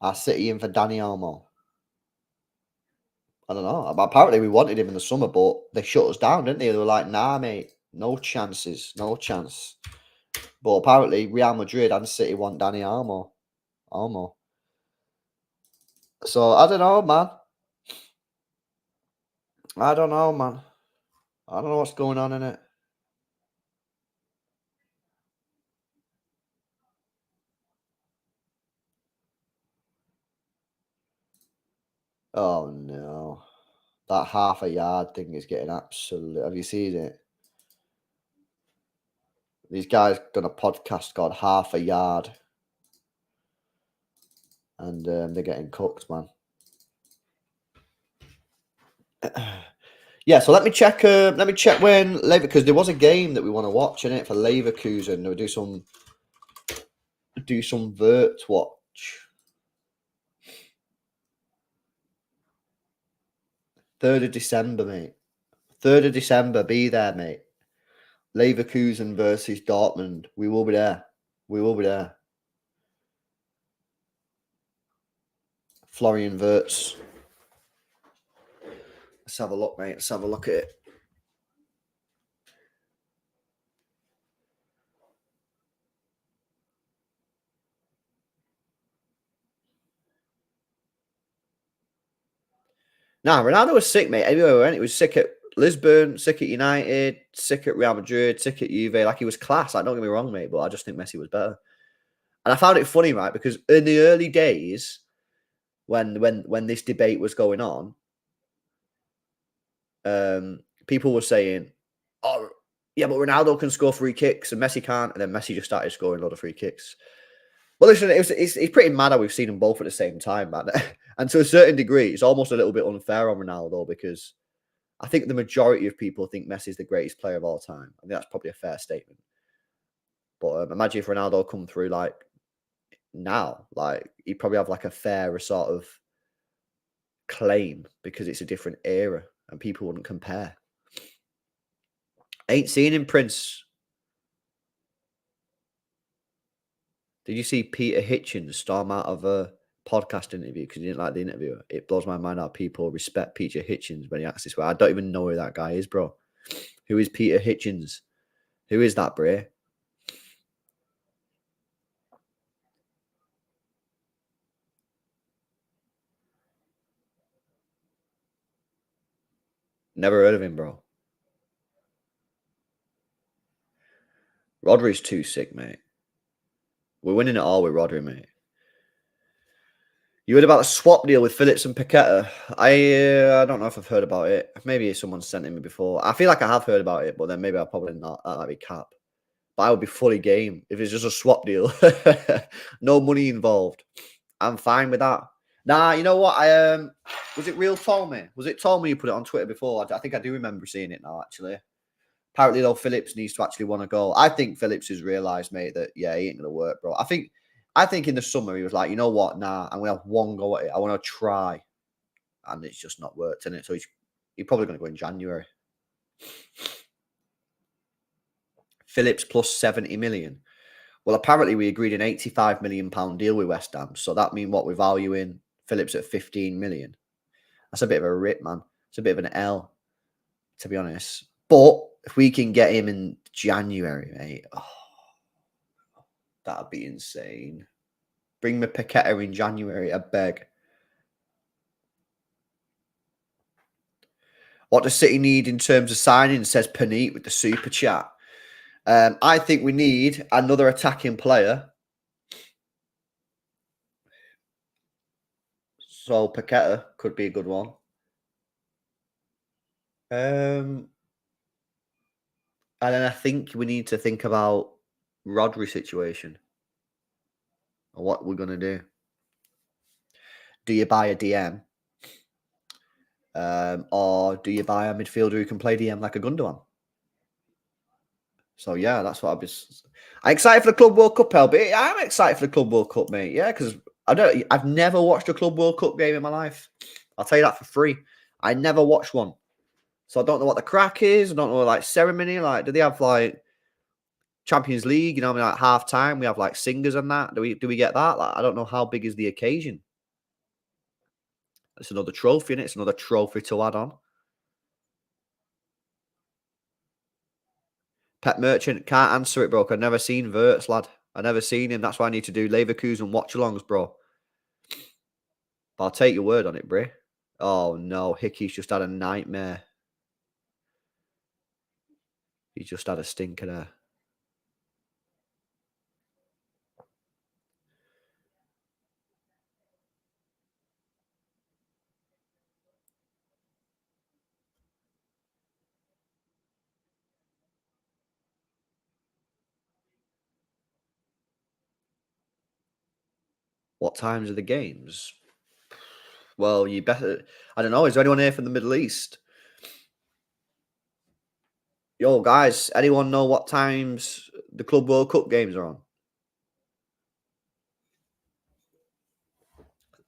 Our City in for Danny Olmo. I don't know. Apparently, we wanted him in the summer, but they shut us down, didn't they? They were like, "Nah, mate, no chances, no chance." But apparently, Real Madrid and City want Danny Olmo. Olmo. So I don't know, man. I don't know, man. I don't know what's going on in it. Oh no, that half a yard thing is getting absolute. Have you seen it? These guys done a podcast called Half a Yard, and they're getting cooked, man. Yeah, so let me check. Let me check when because there was a game that we want to watch in it for Leverkusen. We'll do some vert watch. 3rd of December, mate. 3rd of December, be there, mate. Leverkusen versus Dortmund. We will be there. We will be there. Florian Wirtz. Let's have a look, mate. Let's have a look at it. Nah, Ronaldo was sick, mate. Everywhere we went, he was sick at Lisbon, sick at United, sick at Real Madrid, sick at Juve. Like, he was class. Like, don't get me wrong, mate, but I just think Messi was better. And I found it funny, right? Because in the early days, when this debate was going on, people were saying, "Oh, yeah, but Ronaldo can score free kicks and Messi can't," and then Messi just started scoring a lot of free kicks. Well, listen, it's pretty mad how we've seen them both at the same time, man. And to a certain degree, it's almost a little bit unfair on Ronaldo because I think the majority of people think Messi is the greatest player of all time. I think that's probably a fair statement. But imagine if Ronaldo come through like now. Like, he'd probably have like a fairer sort of claim because it's a different era and people wouldn't compare. Ain't seen him, Prince. Did you see Peter Hitchens storm out of a podcast interview because he didn't like the interview? It blows my mind how people respect Peter Hitchens when he acts this way. I don't even know who that guy is, bro. Who is Peter Hitchens? Who is that, Bray? Never heard of him, bro. Rodri's too sick, mate. We're winning it all with Rodri, mate. You heard about the swap deal with Phillips and Paqueta? I don't know if I've heard about it. Maybe someone sent it me before. I feel like I have heard about it, but then maybe I'll probably not. That might be cap. But I would be fully game if it's just a swap deal. No money involved. I'm fine with that. Nah, you know what? Was it real Tommy? Was it Tommy who put it on Twitter before? I think I do remember seeing it now, actually. Apparently, though, Phillips needs to actually want to go. I think Phillips has realised, mate, that he ain't gonna work, bro. I think in the summer he was like, you know what? Nah, I'm gonna have one go at it. I want to try, and it's just not worked, in it. So he's probably gonna go in January. Phillips plus 70 million. Well, apparently we agreed an 85 million pound deal with West Ham. So that means what we're valuing Phillips at 15 million. That's a bit of a rip, man. It's a bit of an L, to be honest. But if we can get him in January, mate, that'd be insane. Bring me Paqueta in January, I beg. What does City need in terms of signing? Says Panit with the super chat. I think we need another attacking player. So Paqueta could be a good one. And then I think we need to think about Rodri situation and what we're gonna do. Do you buy a DM? Or do you buy a midfielder who can play DM like a Gundogan? So yeah, that's what I'm excited for the Club World Cup, LB. I'm excited for the Club World Cup, mate. Yeah, because I've never watched a Club World Cup game in my life. I'll tell you that for free. I never watched one. So I don't know what the crack is. I don't know like ceremony. Like, do they have like Champions League? You know, I mean, like half time, we have like singers and that. Do we get that? Like, I don't know how big is the occasion. It's another trophy, and it's another trophy to add on. Pet Merchant can't answer it, bro. I've never seen Verts, lad. I've never seen him. That's why I need to do Leverkusen watchalongs, bro. But I'll take your word on it, bro. Oh no, Hickey's just had a nightmare. He's just had a stinker there. What times are the games? Well, you better. I don't know. Is there anyone here from the Middle East? Yo, guys, anyone know what times the Club World Cup games are on?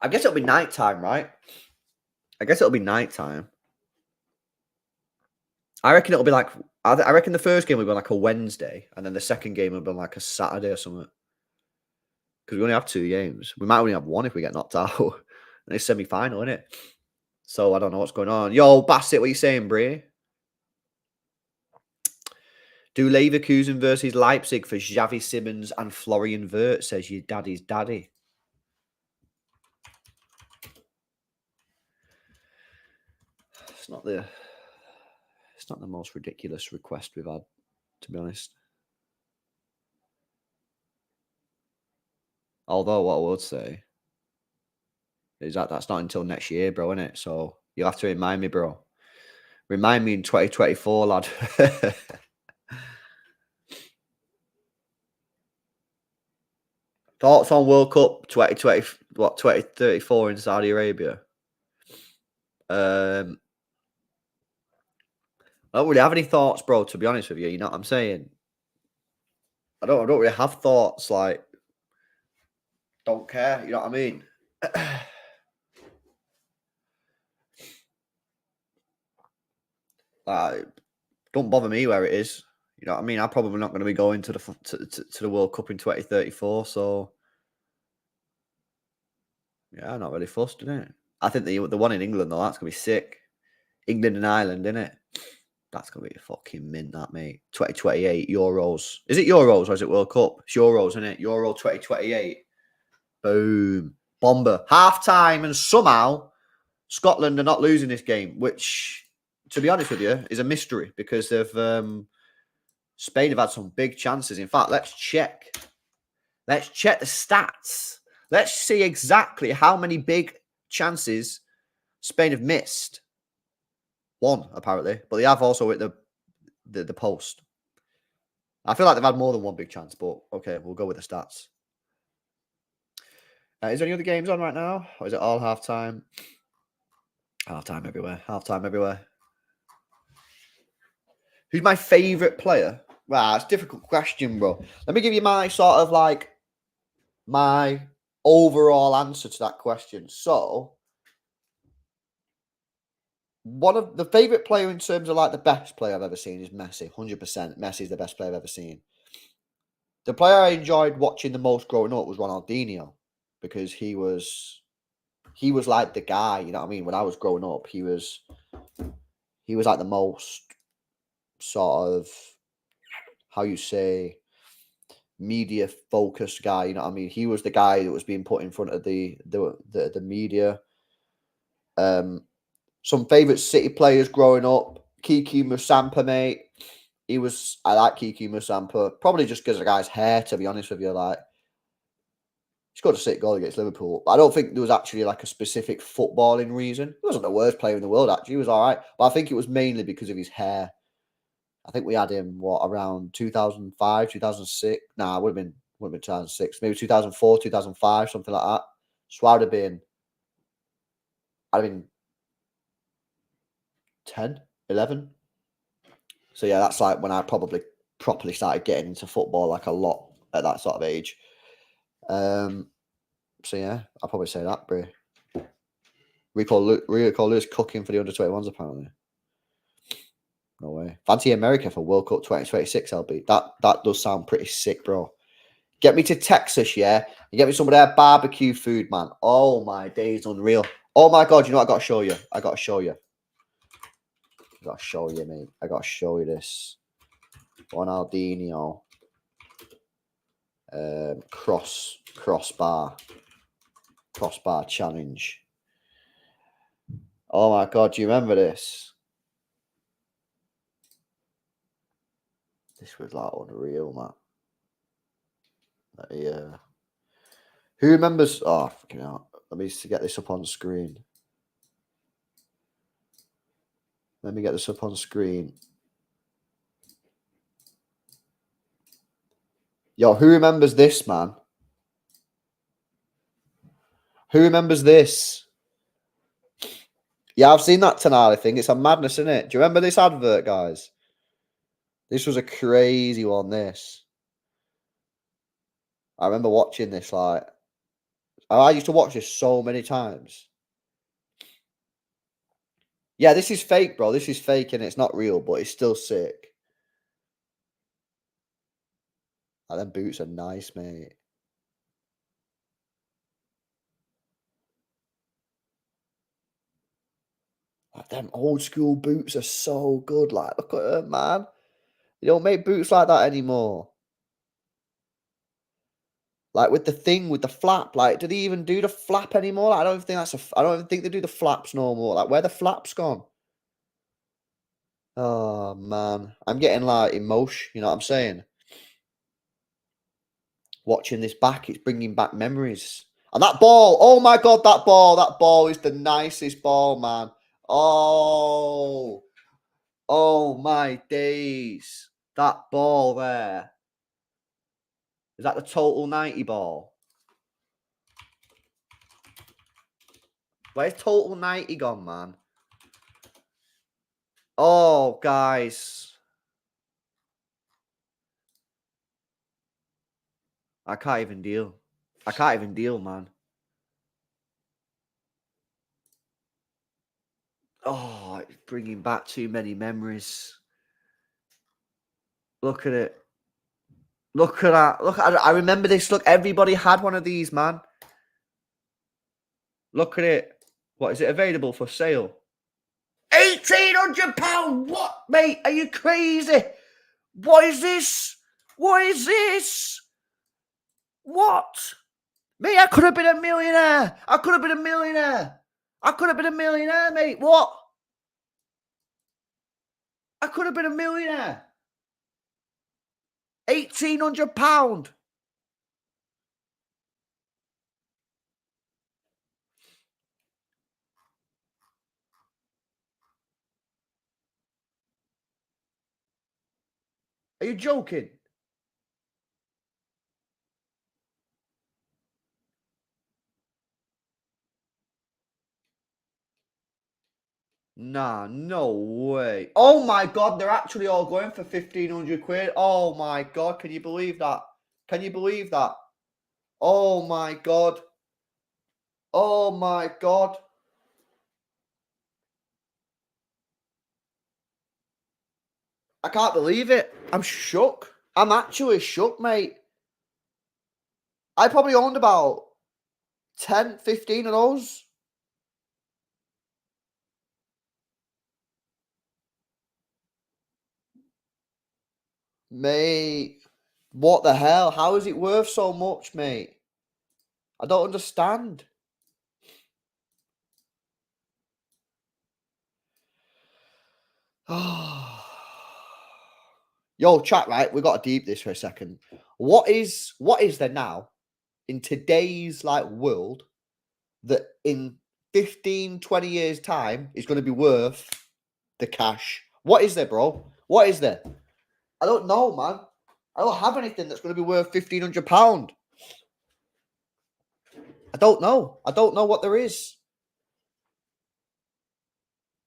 I guess it'll be nighttime, right? I guess it'll be nighttime. I reckon it'll be like. I reckon the first game will be like a Wednesday, and then the second game will be like a Saturday or something. Because we only have 2 games. We might only have 1 if we get knocked out. And it's semi-final, isn't it? So I don't know what's going on. Yo, Bassett, what are you saying, Bray? Do Leverkusen versus Leipzig for Xavi Simmons and Florian Wirtz, says your daddy's daddy. It's not the most ridiculous request we've had, to be honest. Although what I would say is that that's not until next year, bro, isn't it? So you'll have to remind me, bro. Remind me in 2024, lad. Thoughts on World Cup 2034 in Saudi Arabia? I don't really have any thoughts, bro, to be honest with you. You know what I'm saying? I don't really have thoughts. Like, Don't care. You know what I mean? Like, don't bother me where it is. You know what I mean? I'm probably not going to be going to the World Cup in 2034. So yeah, I'm not really fussed, innit? I think the one in England though, that's gonna be sick. England and Ireland, innit? That's gonna be fucking mint, that mate. 2028 Euros. Is it Euros or is it World Cup? It's Euros, isn't it? Euro 2028. Boom. Bomber. Half time, and somehow Scotland are not losing this game, which, to be honest with you, is a mystery because Spain have had some big chances. In fact, let's check. Let's check the stats. Let's see exactly how many big chances Spain have missed. One, apparently, but they have also hit the post. I feel like they've had more than one big chance, but okay, we'll go with the stats. Is there any other games on right now? Or is it all half-time? Half-time everywhere. Half-time everywhere. Who's my favourite player? Right, it's a difficult question, bro. Let me give you my sort of like my overall answer to that question. So, one of the favourite player in terms of like the best player I've ever seen is Messi. 100%. Messi's the best player I've ever seen. The player I enjoyed watching the most growing up was Ronaldinho because he was like the guy, you know what I mean? When I was growing up, he was like the most sort of, how you say, media focused guy, you know what I mean? He was the guy that was being put in front of the media. Some favourite City players growing up, Kiki Musampa, mate. I like Kiki Musampa, probably just because of the guy's hair, to be honest with you. Like, he scored a sick goal against Liverpool. I don't think there was actually like a specific footballing reason. He wasn't the worst player in the world, actually. He was all right. But I think it was mainly because of his hair. I think we had him, around 2005, 2006? Nah, it would have been 2006. Maybe 2004, 2005, something like that. So I'd have been 10, 11. So yeah, that's like when I probably properly started getting into football like a lot at that sort of age. So yeah, I'll probably say that, bro. Recall Lewis cooking for the under-21s, apparently. No way. Fancy America for World Cup 2026, LB. That does sound pretty sick, bro. Get me to Texas, yeah? And get me some of their barbecue food, man. Oh, my days, unreal. Oh, my God, you know what I got to show you? Mate. I got to show you this. Ronaldinho. Crossbar challenge. Oh, my God, do you remember this? This was like unreal, man. Yeah. Who remembers? Oh, fucking hell. Let me get this up on screen. Yo, who remembers this, man? Who remembers this? Yeah, I've seen that Tonali thing. It's a madness, isn't it? Do you remember this advert, guys? This was a crazy one, this. I remember watching this, like... I used to watch this so many times. Yeah, this is fake, bro. This is fake, and it's not real, but it's still sick. Like, them boots are nice, mate. Like, them old school boots are so good. Like, look at them, man. You don't make boots like that anymore. Like with the flap. Like, do they even do the flap anymore? Like, I don't even think they do the flaps no more. Like, where the flaps gone? Oh man, I'm getting like emotion. You know what I'm saying? Watching this back, it's bringing back memories. And that ball, oh my God, that ball is the nicest ball, man. Oh, oh my days, that ball there. Is that the total 90 ball? Where's total 90 gone, man? Oh, guys. I can't even deal. I can't even deal, man. Oh, it's bringing back too many memories. Look at it. Look at that. Look, I remember this. Look, everybody had one of these, man. Look at it. What is it available for sale? £1,800. What, mate? Are you crazy? What is this? What is this? What? Mate, I could have been a millionaire. I could have been a millionaire. I could have been a millionaire, mate. What? I could have been a millionaire. £1,800. Are you joking? Nah, no way. Oh my God, they're actually all going for 1,500 quid. Oh my God, can you believe that? Can you believe that? Oh my God. Oh my God. I can't believe it. I'm shook. I'm actually shook, mate. I probably owned about 10, 15 of those. Mate, what the hell? How is it worth so much, mate? I don't understand. Yo, chat, right? We got to deep this for a second. What is there now in today's like world that in 15, 20 years time is going to be worth the cash? What is there, bro? What is there? I don't know, man. I don't have anything that's going to be worth £1,500. I don't know. I don't know what there is.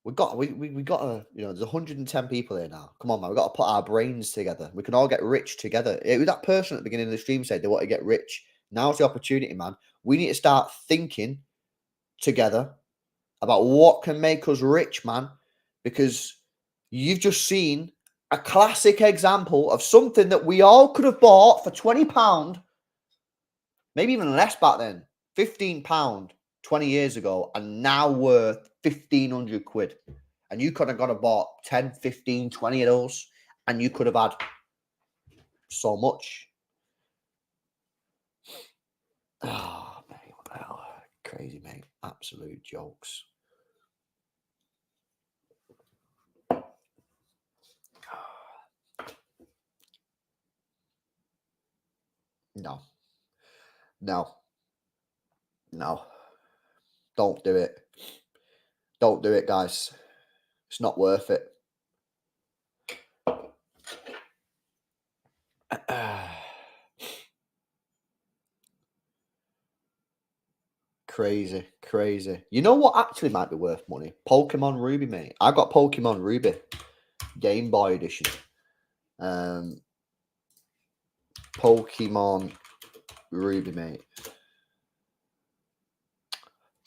We got to, there's 110 people here now. Come on, man. We got to put our brains together. We can all get rich together. It was that person at the beginning of the stream said they want to get rich. Now's the opportunity, man. We need to start thinking together about what can make us rich, man. Because you've just seen a classic example of something that we all could have bought for £20, maybe even less back then, £15 20 years ago, and now worth 1,500 quid. And you could have got a bought 10, 15, 20 of those, and you could have had so much. Oh, mate, what the hell? Crazy, mate. Absolute jokes. No. No. No. Don't do it. Don't do it, guys. It's not worth it. Crazy, crazy. You know what actually might be worth money? Pokemon Ruby, mate. I got Pokemon Ruby, Game Boy Edition. Pokemon Ruby, mate.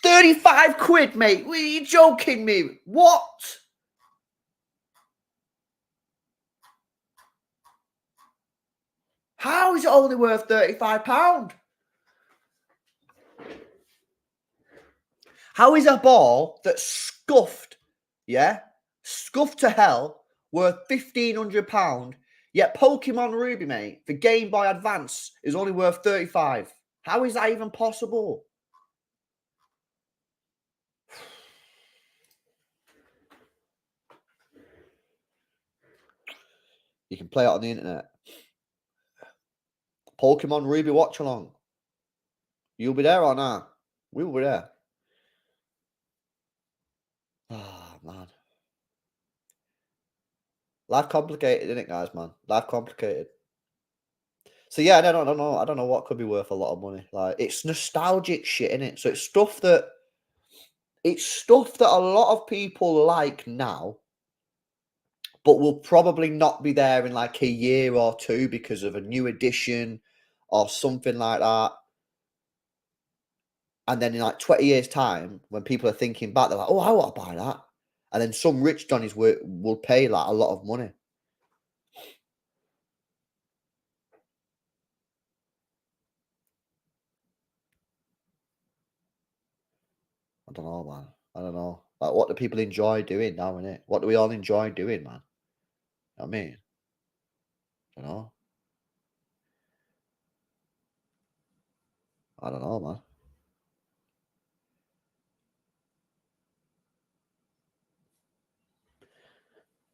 35 quid, mate. Are you joking me? What? How is it only worth £35? How is a ball that's scuffed, scuffed to hell, worth £1,500, yet Pokemon Ruby, mate, for Game Boy Advance is only worth 35? How is that even possible? You can play it on the internet. Pokemon Ruby Watchalong. You'll be there or not? We will be there. Oh, man. Life complicated, isn't it, guys, man? Life complicated. So yeah, I don't know. I don't know what could be worth a lot of money. Like, it's nostalgic shit, innit? So it's stuff that a lot of people like now, but will probably not be there in like a year or two because of a new edition or something like that. And then in like 20 years' time, when people are thinking back, they're like, oh, I want to buy that. And then some rich Johnnies will pay like a lot of money. I don't know, man. I don't know. Like, what do people enjoy doing now, innit? What do we all enjoy doing, man? You know what I mean? I don't know. I don't know, man.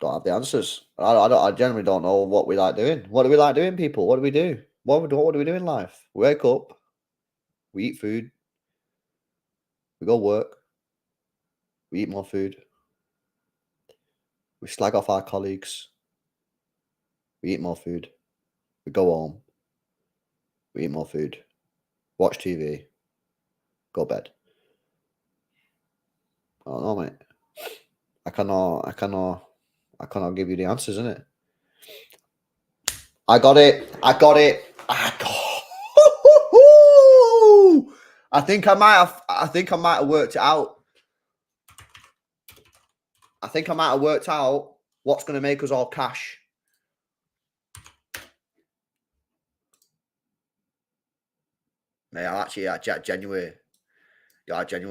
Don't have the answers. I generally don't know what we like doing. What do we like doing, people? What do we do? What do we do in life? We wake up, we eat food, we go work, we eat more food, we slag off our colleagues, we eat more food, we go home, we eat more food, watch TV, go bed. I don't know, mate. I cannot give you the answers, innit? I got it. I think I might have worked it out. I think I might have worked out what's going to make us all cash. Mate, I genuinely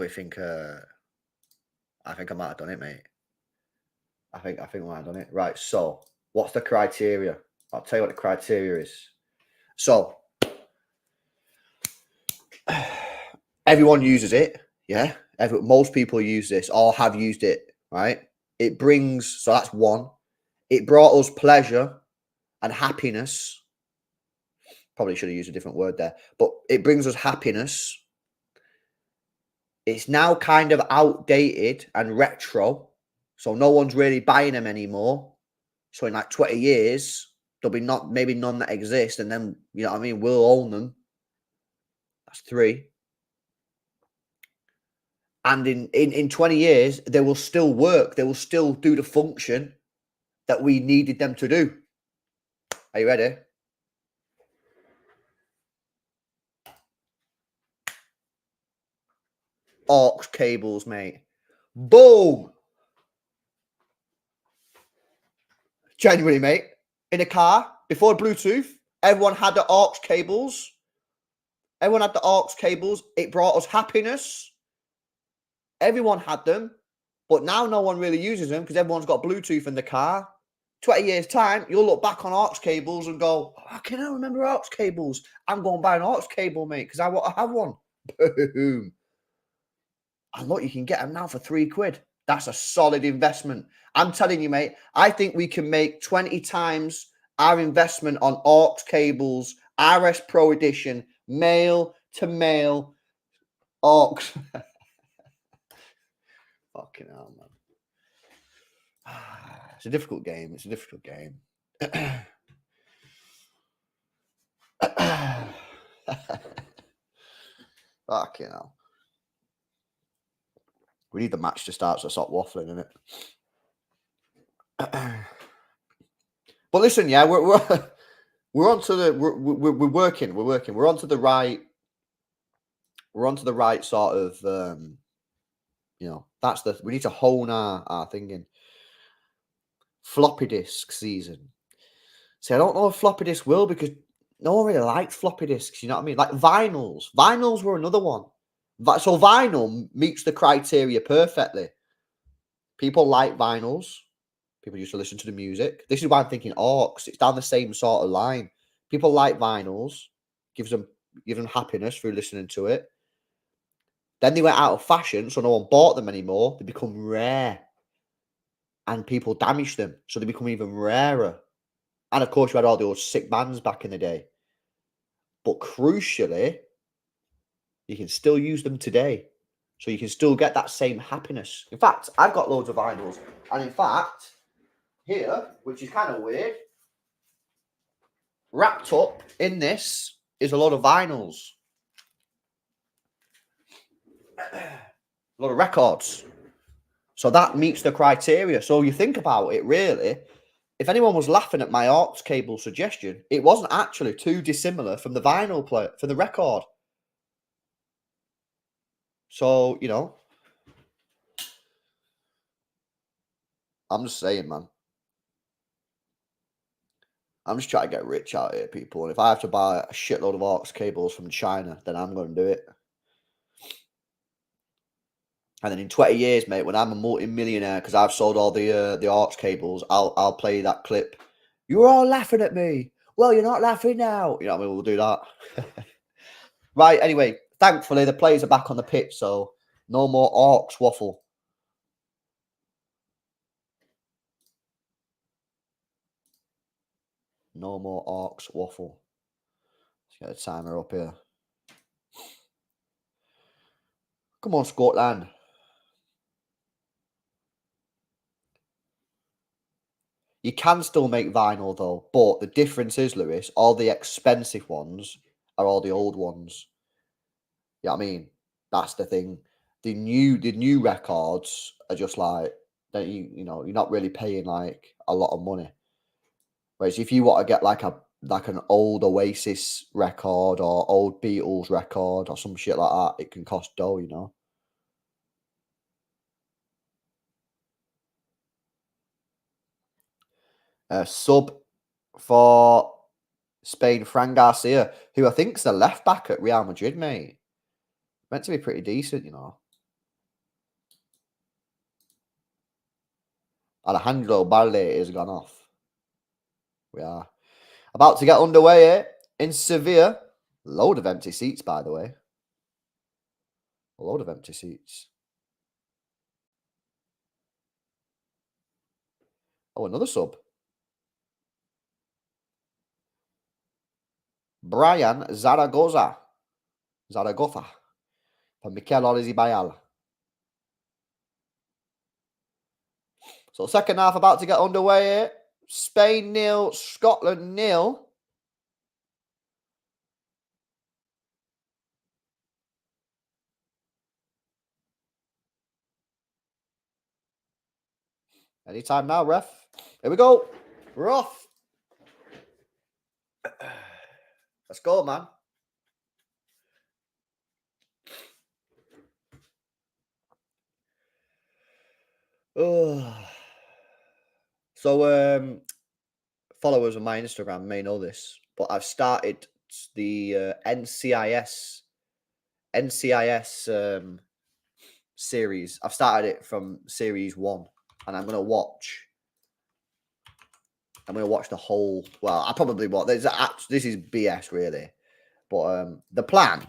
think I think I might have done it, mate. I think I might have done it. Right, so what's the criteria? I'll tell you what the criteria is. So everyone uses it, yeah. Most people use this or have used it, right? It brings, so that's one. It brought us pleasure and happiness. Probably should have used a different word there, but it brings us happiness. It's now kind of outdated and retro, so no one's really buying them anymore. So in like 20 years, there'll be maybe none that exist, and then, you know what I mean, we'll own them. That's three. And in 20 years, they will still work. They will still do the function that we needed them to do. Are you ready? Aux cables, mate. Boom! Genuinely, mate. In a car, before Bluetooth, everyone had the aux cables. Everyone had the aux cables. It brought us happiness. Everyone had them. But now no one really uses them because everyone's got Bluetooth in the car. 20 years' time, you'll look back on aux cables and go, oh, can I remember aux cables? I'm going to buy an aux cable, mate, because I want to have one. Boom. And look, you can get them now for £3. That's a solid investment. I'm telling you, mate, I think we can make 20 times our investment on aux cables, RS Pro Edition, male to male aux. Fucking hell, man. It's a difficult game. It's a difficult game. Fucking hell. We need the match to start, so stop waffling, innit? But listen, yeah, we're on to the we're working. We're on to the right. We're on to the right sort of you know, we need to hone our thinking. Floppy disk season. See, I don't know if floppy disk will, because no one really likes floppy disks, you know what I mean? Like vinyls. Vinyls were another one. So vinyl meets the criteria perfectly. People like vinyls. People used to listen to the music. This is why I'm thinking aux. It's down the same sort of line. People like vinyls. Gives them happiness through listening to it. Then they went out of fashion, so no one bought them anymore. They become rare. And people damage them, so they become even rarer. And of course, you had all those sick bands back in the day. But crucially, you can still use them today. So you can still get that same happiness. In fact, I've got loads of vinyls. And in fact, here, which is kind of weird, wrapped up in this is a lot of vinyls. A lot of records. So that meets the criteria. So you think about it, really, if anyone was laughing at my aux cable suggestion, it wasn't actually too dissimilar from the vinyl player, for the record. So, I'm just saying, man. I'm just trying to get rich out here, people. And if I have to buy a shitload of aux cables from China, then I'm going to do it. And then in 20 years, mate, when I'm a multi-millionaire because I've sold all the aux cables, I'll play that clip. You were all laughing at me. Well, you're not laughing now. You know what I mean? We'll do that. Right. Anyway, thankfully the players are back on the pitch, so no more aux waffle. No more aux waffle. Let's get a timer up here. Come on, Scotland. You can still make vinyl though, but the difference is, Lewis, all the expensive ones are all the old ones. You know what I mean? That's the thing. The new records are just like that. You're not really paying like a lot of money. Whereas if you want to get like an old Oasis record or old Beatles record or some shit like that, it can cost dough. Sub for Spain, Fran Garcia, who I think's the left back at Real Madrid, mate. Meant to be pretty decent. Alejandro Balde has gone off. We are about to get underway here in Sevilla. Load of empty seats, by the way. A load of empty seats. Oh, another sub. Brian Zaragoza. For Mikel Olizibayal. So second half about to get underway here. Spain 0, Scotland 0. Anytime now, ref. Here we go. We're off. Let's go, man. So, followers on my Instagram may know this, but I've started the NCIS series. I've started it from series 1, and I'm gonna watch the whole. Well, I probably won't. This is BS, really, but the plan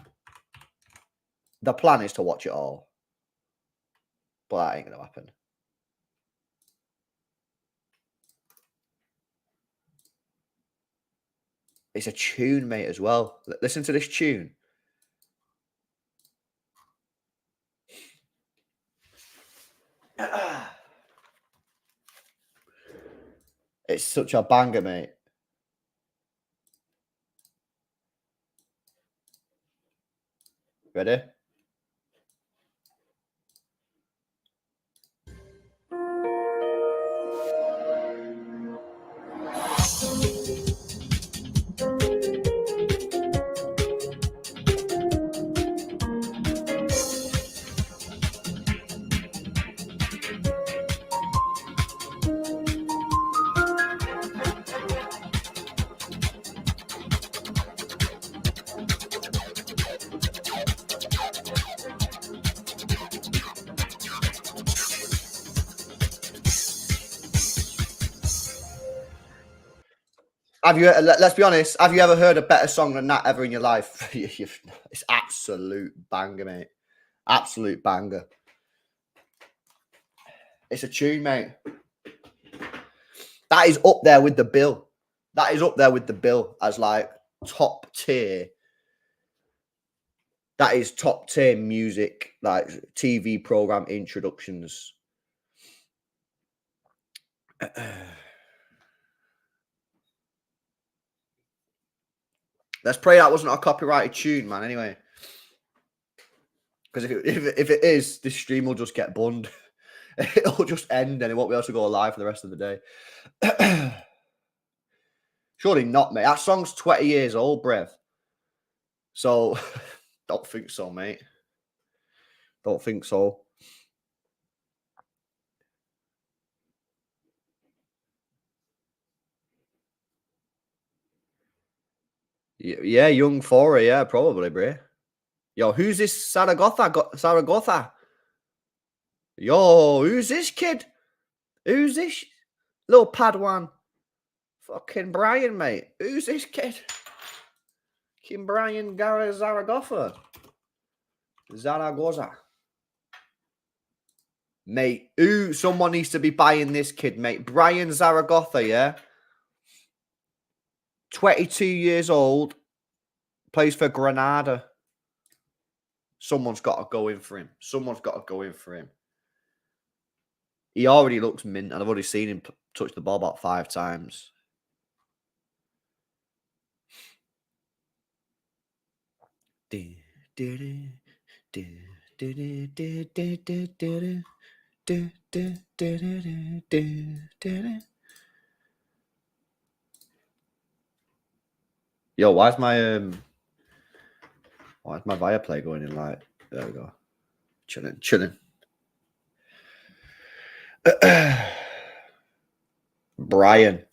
is to watch it all, but that ain't gonna happen. It's a tune, mate, as well. Listen to this tune. It's such a banger, mate. Ready? Have you? Let's be honest. Have you ever heard a better song than that ever in your life? It's absolute banger, mate. Absolute banger. It's a tune, mate. That is up there with the bill. That is up there with the bill as like top tier. That is top tier music, like TV program introductions. Let's pray that wasn't a copyrighted tune, man. Anyway, because if it is, this stream will just get banned. It'll just end, and it won't be able to go live for the rest of the day. Surely not, mate. That song's 20 years old, Brev. So, don't think so, mate. Don't think so. Yeah, young Fora, yeah, probably, bro. Yo, who's this Zaragoza? Yo, who's this kid? Who's this little Padawan? Fucking Brian, mate. Who's this kid? Fucking Brian Zaragoza. Zaragoza. Mate, someone needs to be buying this kid, mate. Brian Zaragoza, yeah? 22 years old, plays for Granada. Someone's got to go in for him. Someone's got to go in for him. He already looks mint, and I've already seen him touch the ball about 5 times. Yo, why's my Viaplay going in like? There we go. Chilling. Brian.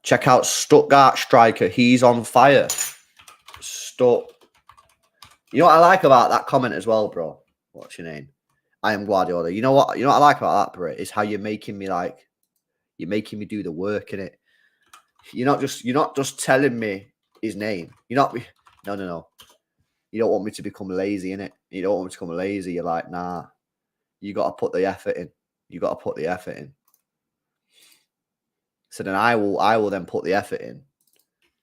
Check out Stuttgart striker. He's on fire. You know what I like about that comment as well, bro? What's your name? I am Guardiola. You know what I like about that, bro? Is how you're making me do the work in it. You're not just telling me his name. No. You don't want me to become lazy, innit? You don't want me to become lazy. You're like, nah. You got to put the effort in. So then I will then put the effort in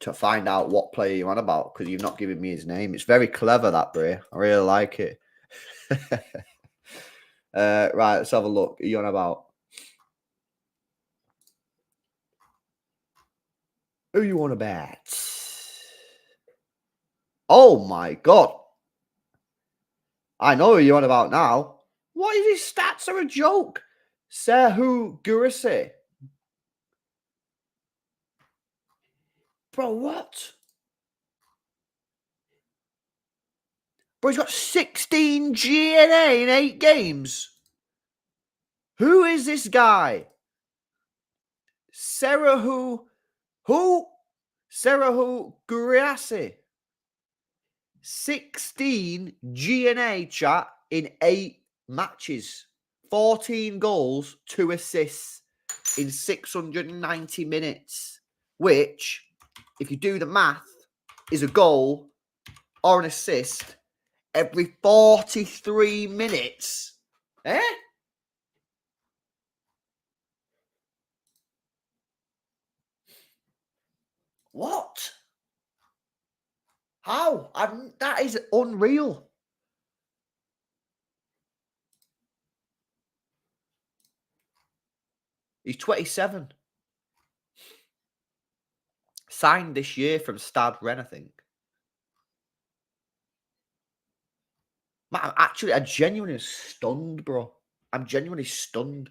to find out what player you're on about because you've not given me his name. It's very clever, that, bro. I really like it. Right, let's have a look. Are you on about? Who you on about? Oh my god. I know who you're on about now. What is his stats are a joke? Serhu Gurase. Bro, what? Bro, he's got 16 GNA in 8 games. Who is this guy? Serhu Gurase. 16 GNA chat in 8 matches. 14 goals, 2 assists in 690 minutes. Which, if you do the math, is a goal or an assist every 43 minutes. Eh? What? How? That is unreal. He's 27. Signed this year from Stade Rennes, I think. Man, I'm genuinely stunned, bro. I'm genuinely stunned.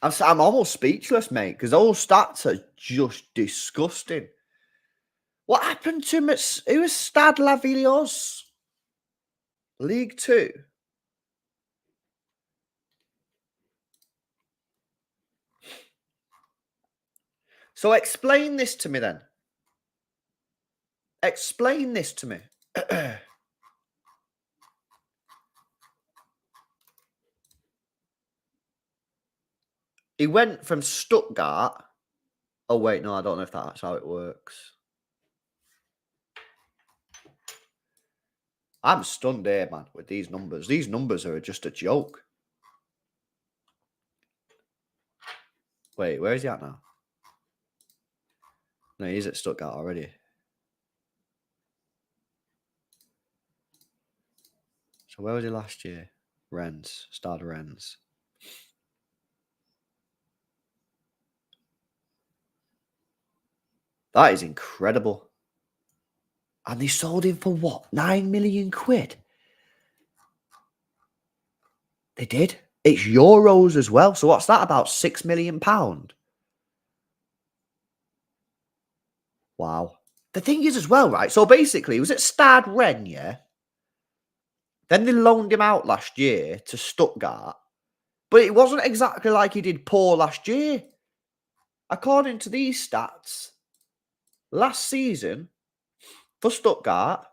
I'm almost speechless, mate, because those stats are just disgusting. What happened to him? Who was Stade Lavillioz? League 2. So explain this to me then. Explain this to me. He went from Stuttgart. Oh, wait, no, I don't know if that's how it works. I'm stunned here, man, with these numbers. These numbers are just a joke. Wait, where is he at now? No, he's at Stuttgart already. So where was he last year? Rennes. Stade Rennes. That is incredible. And they sold him for what? 9 million quid? They did. It's euros as well. So what's that? About £6 million? Wow. The thing is as well, right? So basically, he was at Stade Rennes, yeah? Then they loaned him out last year to Stuttgart. But it wasn't exactly like he did poor last year. According to these stats, last season for Stuttgart,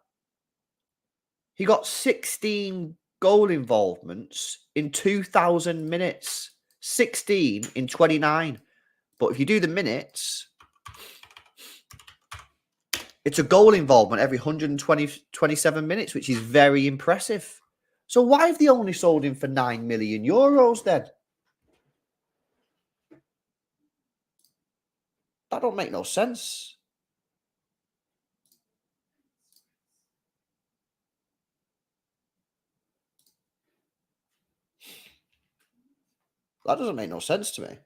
he got 16 goal involvements in 2,000 minutes. 16 in 29. But if you do the minutes, it's a goal involvement every 27 minutes, which is very impressive. So why have they only sold him for 9 million euros then? That don't make no sense. That doesn't make no sense to me.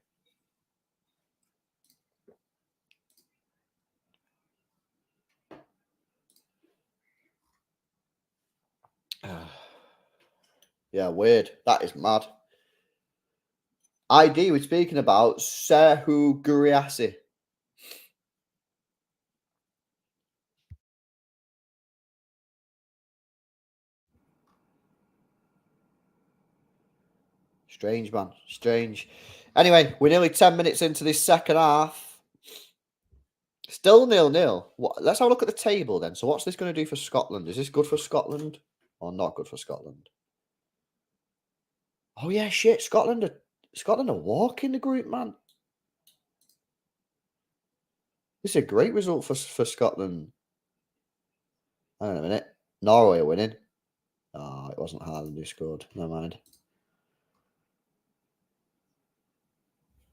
Yeah, weird. That is mad. ID we're speaking about Serhu Guriasi. Strange, man. Strange. Anyway, we're nearly 10 minutes into this second half. Still 0-0. Let's have a look at the table then. So what's this going to do for Scotland? Is this good for Scotland or not good for Scotland? Oh yeah, shit. Scotland are walking the group, man. This is a great result for Scotland. Hang on a minute. Norway are winning. Oh, it wasn't Haaland who scored. Never mind.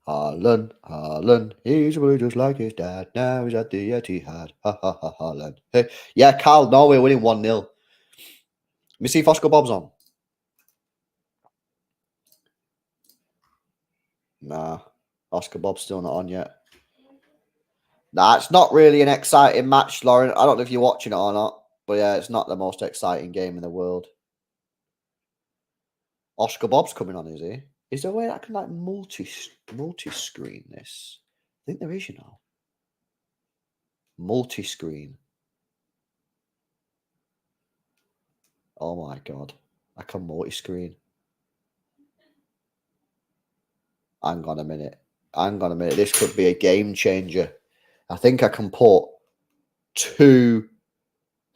Haaland, he's really just like his dad. Now he's at the Etihad. Ha ha ha, Haaland. Hey, yeah, Karl, Norway winning 1-0. Let me see if Oscar Bob's on. Nah, Oscar Bob's still not on yet. Nah, it's not really an exciting match, Lauren. I don't know if you're watching it or not, but yeah, it's not the most exciting game in the world. Oscar Bob's coming on, is he? Is there a way that I can like multi-screen this? I think there is, you know. Multi-screen. Oh my god. I can multi-screen. Hang on a minute. This could be a game changer. I think I can put 2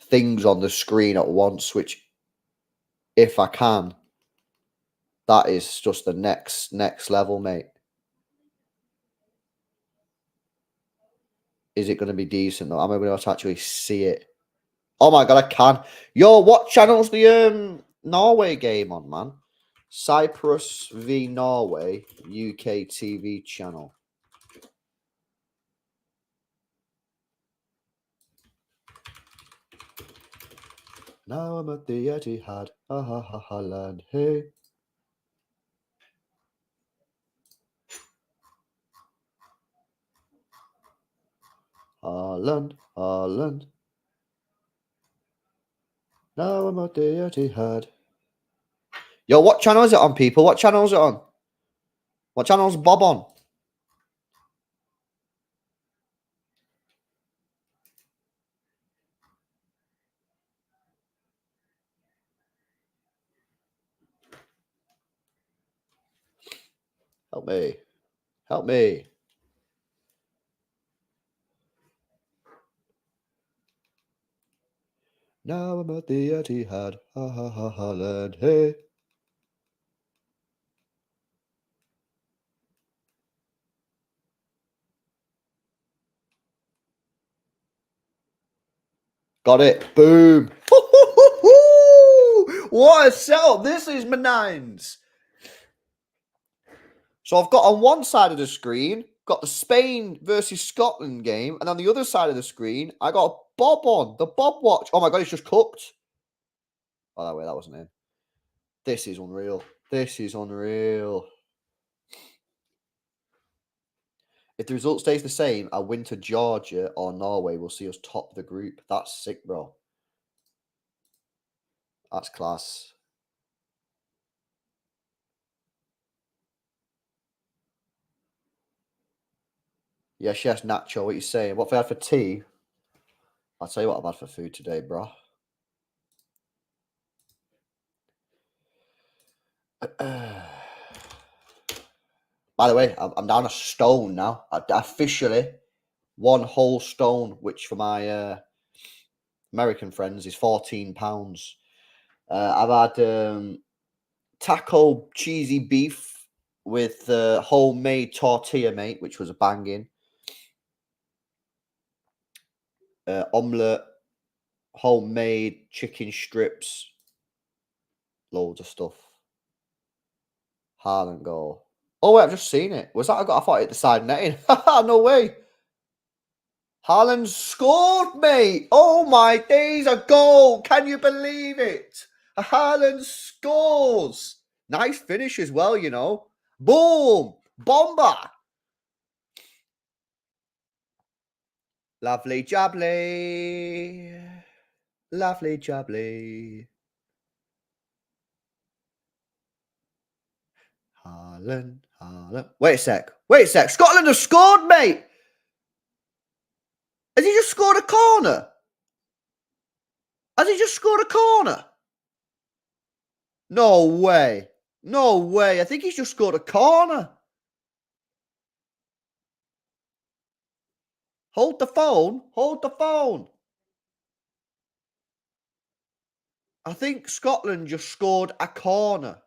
things on the screen at once, which if I can, that is just the next level, mate. Is it going to be decent though? Am I going to actually see it? Oh my god, I can. Yo, what channel's the Norway game on, man? Cyprus v Norway UK TV channel. Now I'm at the Etihad. Ha ha ha ha land. Hey. Haaland. Now I'm at the Etihad. Yo, what channel is it on, people? What channel is it on? What channel's Bob on? Help me. Help me. Now I'm at the Etihad. Ha ha ha ha land. Hey. Got it. Boom. What a setup. This is my nines. So I've got on one side of the screen, got the Spain versus Scotland game, and on the other side of the screen, I got Bob on, the Bob watch. Oh my god, it's just cooked. Oh, that way, that wasn't in. This is unreal. This is unreal. If the result stays the same, a win to Georgia or Norway will see us top the group. That's sick, bro. That's class. Yes, Nacho. What you saying? What have I had for tea? I'll tell you what I've had for food today, bro. By the way, I'm down a stone now. Officially, one whole stone, which for my American friends is £14. I've had taco cheesy beef with homemade tortilla, mate, which was a banging. Omelette, homemade chicken strips, loads of stuff. Haaland goal. Oh wait, I've just seen it. Was that I thought it hit the side netting. No way. Haaland scored, mate. Oh my days, a goal. Can you believe it? Haaland scores. Nice finish as well, you know. Boom. Bomber. Lovely jubbly. Lovely jubbly. Haaland. Wait a sec. Scotland have scored, mate. Has he just scored a corner? Has he just scored a corner? No way. No way. I think he's just scored a corner. Hold the phone. Hold the phone. I think Scotland just scored a corner.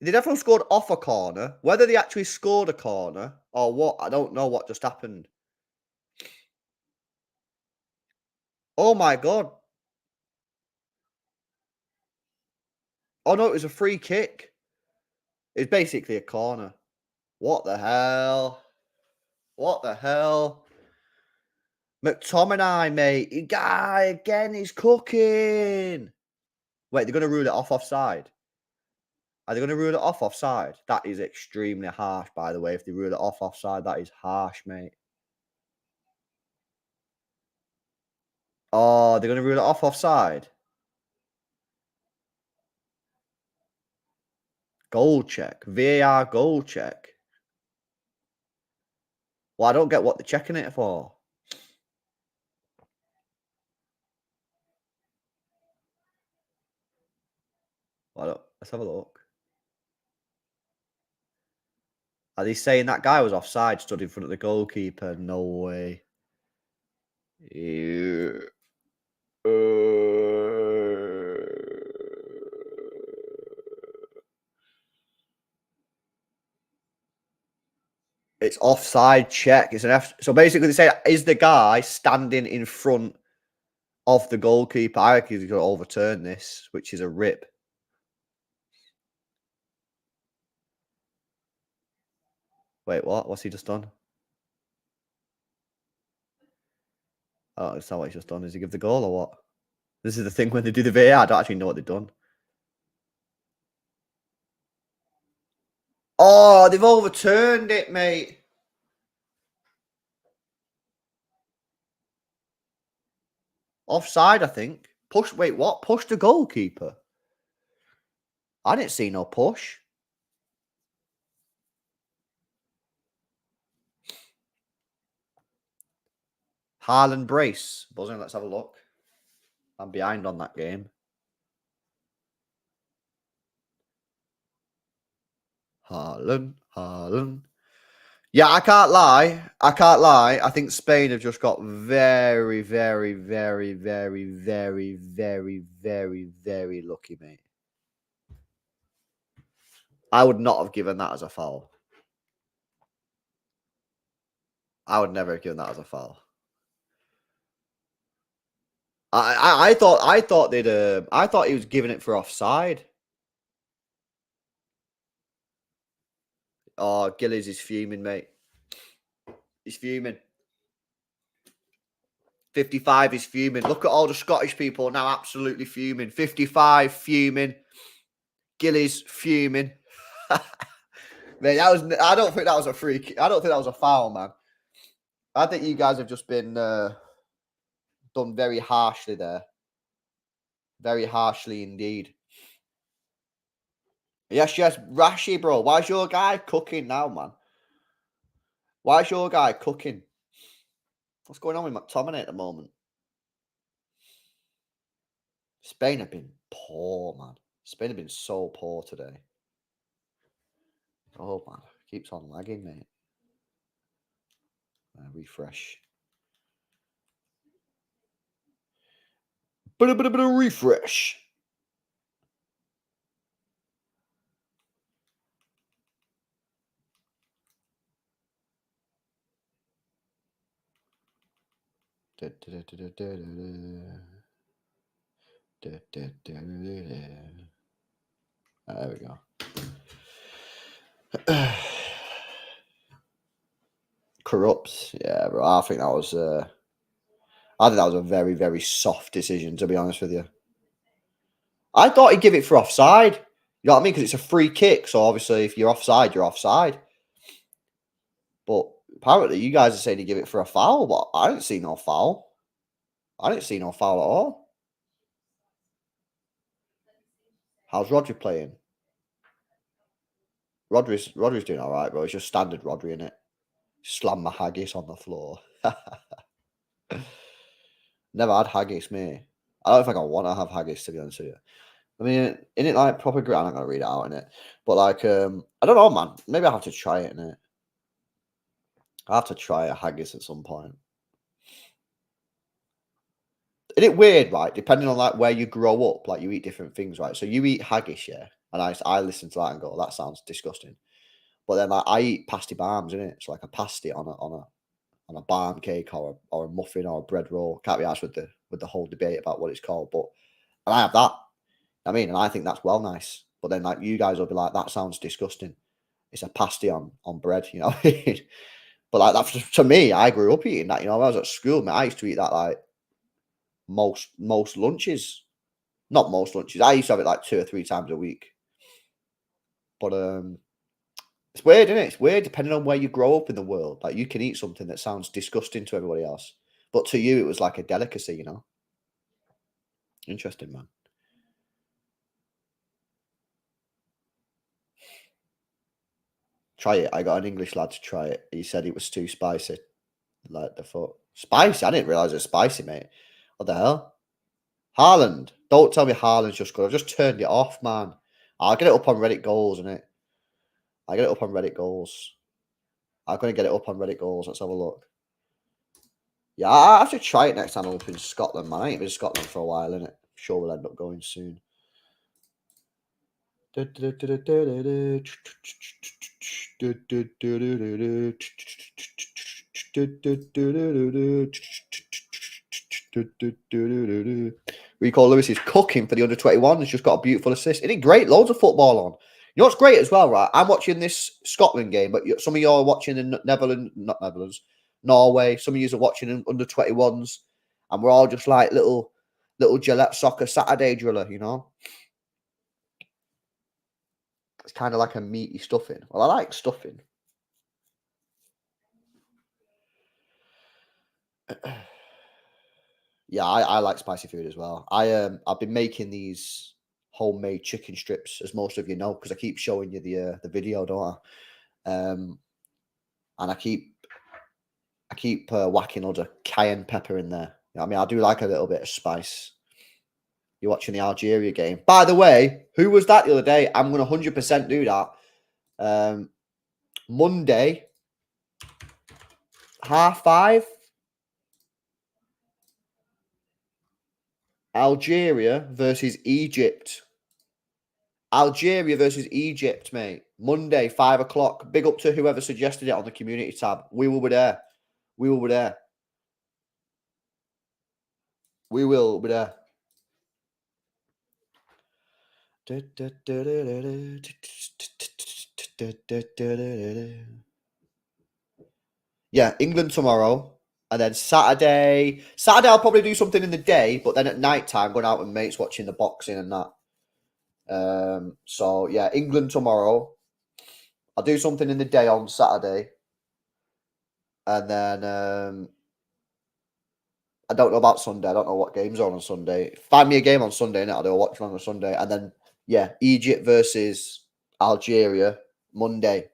They definitely scored off a corner. Whether they actually scored a corner or what, I don't know what just happened. Oh my God. Oh no, it was a free kick. It's basically a corner. What the hell? What the hell? McTominay, mate. Guy again is cooking. Wait, they're going to rule it off offside. Are they going to rule it off offside? That is extremely harsh, by the way. If they rule it off offside, that is harsh, mate. Oh, they're going to rule it off offside. Goal check. VAR goal check. Well, I don't get what they're checking it for. Well, let's have a look. Are they saying that guy was offside, stood in front of the goalkeeper? No way. It's offside check. It's an F. So basically, they say, is the guy standing in front of the goalkeeper? I reckon he's going to overturn this, which is a rip. Wait, what? What's he just done? Oh, that's not what he's just done. Does he give the goal or what? This is the thing when they do the VAR, I don't actually know what they've done. Oh, they've overturned it, mate. Offside, I think. Push. Wait, what? Push the goalkeeper? I didn't see no push. Haaland brace. Buzzing, let's have a look. I'm behind on that game. Haaland. Yeah, I can't lie. I think Spain have just got very, very, very, very, very, very, very, very lucky, mate. I would not have given that as a foul. I would never have given that as a foul. I thought he was giving it for offside. Oh, Gillies is fuming, mate. He's fuming. 55 is fuming. Look at all the Scottish people now absolutely fuming. 55 fuming. Gillies fuming. Man, that was. I don't think that was a free kick. I don't think that was a foul, man. I think you guys have just been done very harshly there. Very harshly indeed. Yes, Rashi, bro. Why's your guy cooking now, man? Why's your guy cooking? What's going on with McTominay at the moment? Spain have been poor, man. Spain have been so poor today. Oh, man. Keeps on lagging, mate. Refresh. Refresh. There we go. Corrupts, yeah, bro. I think that was a very, very soft decision, to be honest with you. I thought he'd give it for offside. You know what I mean? Because it's a free kick, so obviously if you're offside, you're offside. But apparently you guys are saying to give it for a foul, but I didn't see no foul. I didn't see no foul at all. How's Rodri playing? Rodri's doing all right, bro. It's just standard Rodri, innit? Slam my haggis on the floor. Never had haggis, me. I don't think I want to have haggis, to be honest with you. I mean, in it like proper I'm not gonna read it out in it. But like I don't know, man. Maybe I have to try it in it. I have to try a haggis at some point. Isn't it weird, right? Depending on like where you grow up, like you eat different things, right? So you eat haggis, yeah, and I listen to that and go, that sounds disgusting. But then like I eat pasty barms, in it. It's like a pasty on a barm cake or a muffin or a bread roll. Can't be asked with the whole debate about what it's called, but and I have that. I mean, and I think that's well nice. But then like you guys will be like, that sounds disgusting. It's a pasty on bread, you know. But like that to me, I grew up eating that. You know, when I was at school, man, I used to eat that like most lunches. Not most lunches. I used to have it like 2 or 3 times a week. But it's weird, isn't it? It's weird depending on where you grow up in the world. Like you can eat something that sounds disgusting to everybody else, but to you it was like a delicacy. You know, interesting, man. Try it. I got an English lad to try it. He said it was too spicy. Like the fuck, spicy. I didn't realize it was spicy, mate. What the hell? Haaland. Don't tell me Haaland's just good. I just turned it off, man. I'll get it up on Reddit goals, innit? I get it up on Reddit goals. I'm gonna get it up on Reddit goals. Let's have a look. Yeah, I have to try it next time I'm up in Scotland, man. I ain't been to Scotland for a while, innit? Sure we'll end up going soon. Rico Lewis is cooking for the under-21. He's just got a beautiful assist. Isn't it great? Loads of football on. You know what's great as well, right? I'm watching this Scotland game, but some of you are watching in Norway. Some of you are watching in under-21s, and we're all just like little Gillette Soccer Saturday driller, you know? It's kind of like a meaty stuffing. Well, I like stuffing. Yeah, I like spicy food as well. I've been making these homemade chicken strips, as most of you know, because I keep showing you the video, don't I? And I keep whacking loads of cayenne pepper in there. You know what I mean, I do like a little bit of spice. You're watching the Algeria game. By the way, who was that the other day? I'm going to 100% do that. Monday, 5:30. Algeria versus Egypt. Algeria versus Egypt, mate. Monday, 5:00. Big up to whoever suggested it on the community tab. We will be there. We will be there. We will be there. Yeah, England tomorrow. And then Saturday. I'll probably do something in the day, but then at night time, going out with mates watching the boxing and that. So yeah, England tomorrow. I'll do something in the day on Saturday. And then I don't know about Sunday. I don't know what games are on Sunday. Find me a game on Sunday, and I'll do a watch on Sunday. And then, yeah, Egypt versus Algeria, Monday,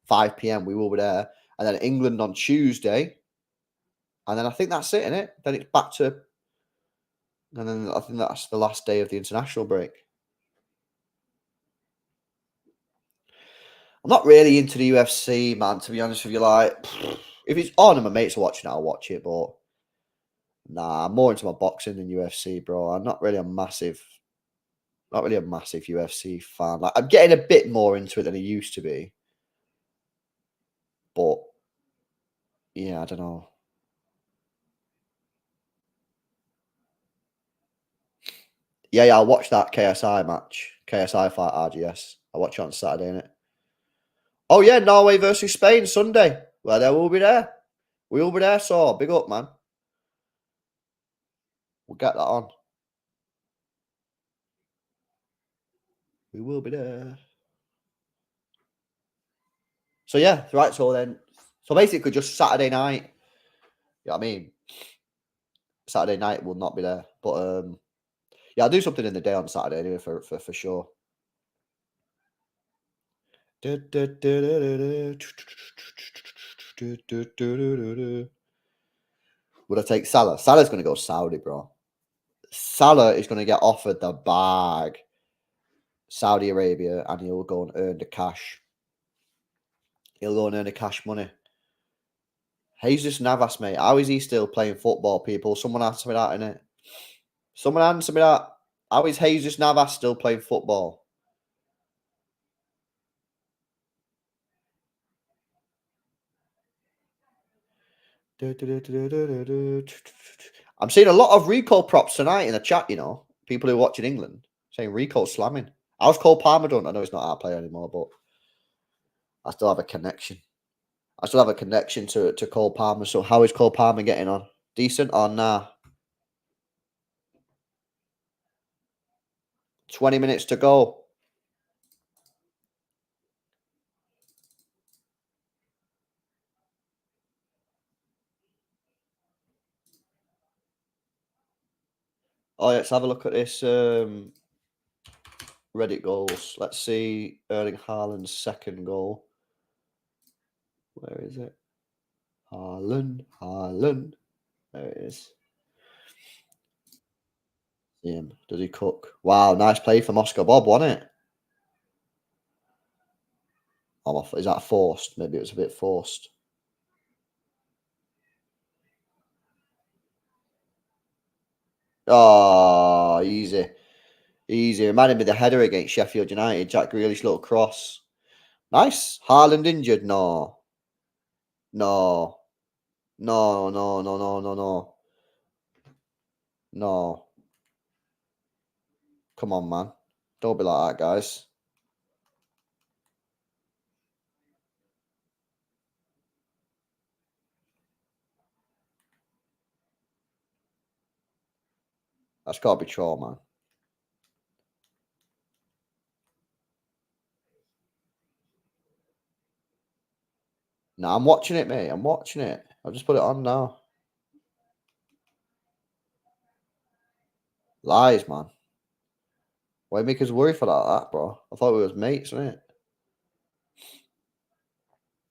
5 p.m. We will be there. And then England on Tuesday. And then I think that's it, innit? Then it's back to... And then I think that's the last day of the international break. I'm not really into the UFC, man, to be honest with you. Like, if it's on and my mates are watching it, I'll watch it. But nah, I'm more into my boxing than UFC, bro. I'm not really a massive UFC fan. Like, I'm getting a bit more into it than I used to be. But yeah, I don't know. Yeah, I'll watch that KSI match. KSI fight RGS. I'll watch it on Saturday, innit? Oh yeah, Norway versus Spain Sunday. Well, there we'll be there. We will be there, so big up, man. We'll get that on. We will be there. So yeah, right. So then, so basically, just Saturday night. You know what I mean? Saturday night will not be there, but yeah, I'll do something in the day on Saturday anyway for sure. Would I take Salah? Salah's going to go Saudi, bro. Salah is going to get offered the bag, Saudi Arabia, and he'll go and earn the cash. He'll go and earn the cash money. Jesus Navas, mate. How is he still playing football, people? Someone answer me that, innit? Someone answer me that. How is Jesus Navas still playing football? I'm seeing a lot of recall props tonight in the chat, you know. People who are watching England saying recall slamming. How's Cole Palmer done? I know he's not our player anymore, but I still have a connection. I still have a connection to Cole Palmer. So how is Cole Palmer getting on? Decent or nah? 20 minutes to go. Oh, let's have a look at this Reddit goals. Let's see Erling Haaland's second goal. Where is it? Haaland. There it is. See him. Does he cook? Wow, nice play from Oscar Bob, wasn't it? Is that forced? Maybe it was a bit forced. Oh, easy. Easy. Reminded me of the header against Sheffield United. Jack Grealish little cross. Nice. Haaland injured? No. No. No, no, no, no, no, no. No. Come on, man. Don't be like that, guys. That's got to be true, man. No, I'm watching it, mate. I'm watching it. I'll just put it on now. Lies, man. Why make us worry for that, bro? I thought we was mates, innit?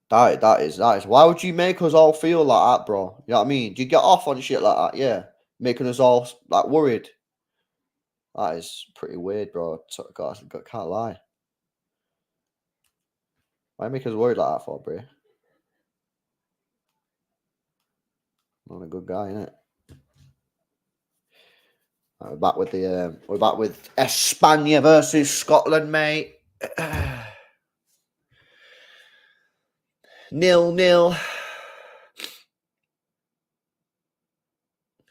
That is. Why would you make us all feel like that, bro? You know what I mean? Do you get off on shit like that? Yeah. Making us all like worried. That is pretty weird, bro. God, can't lie. Why make us worried like that for, bro? Not a good guy, innit? Right, we're back with Espana versus Scotland, mate. 0-0.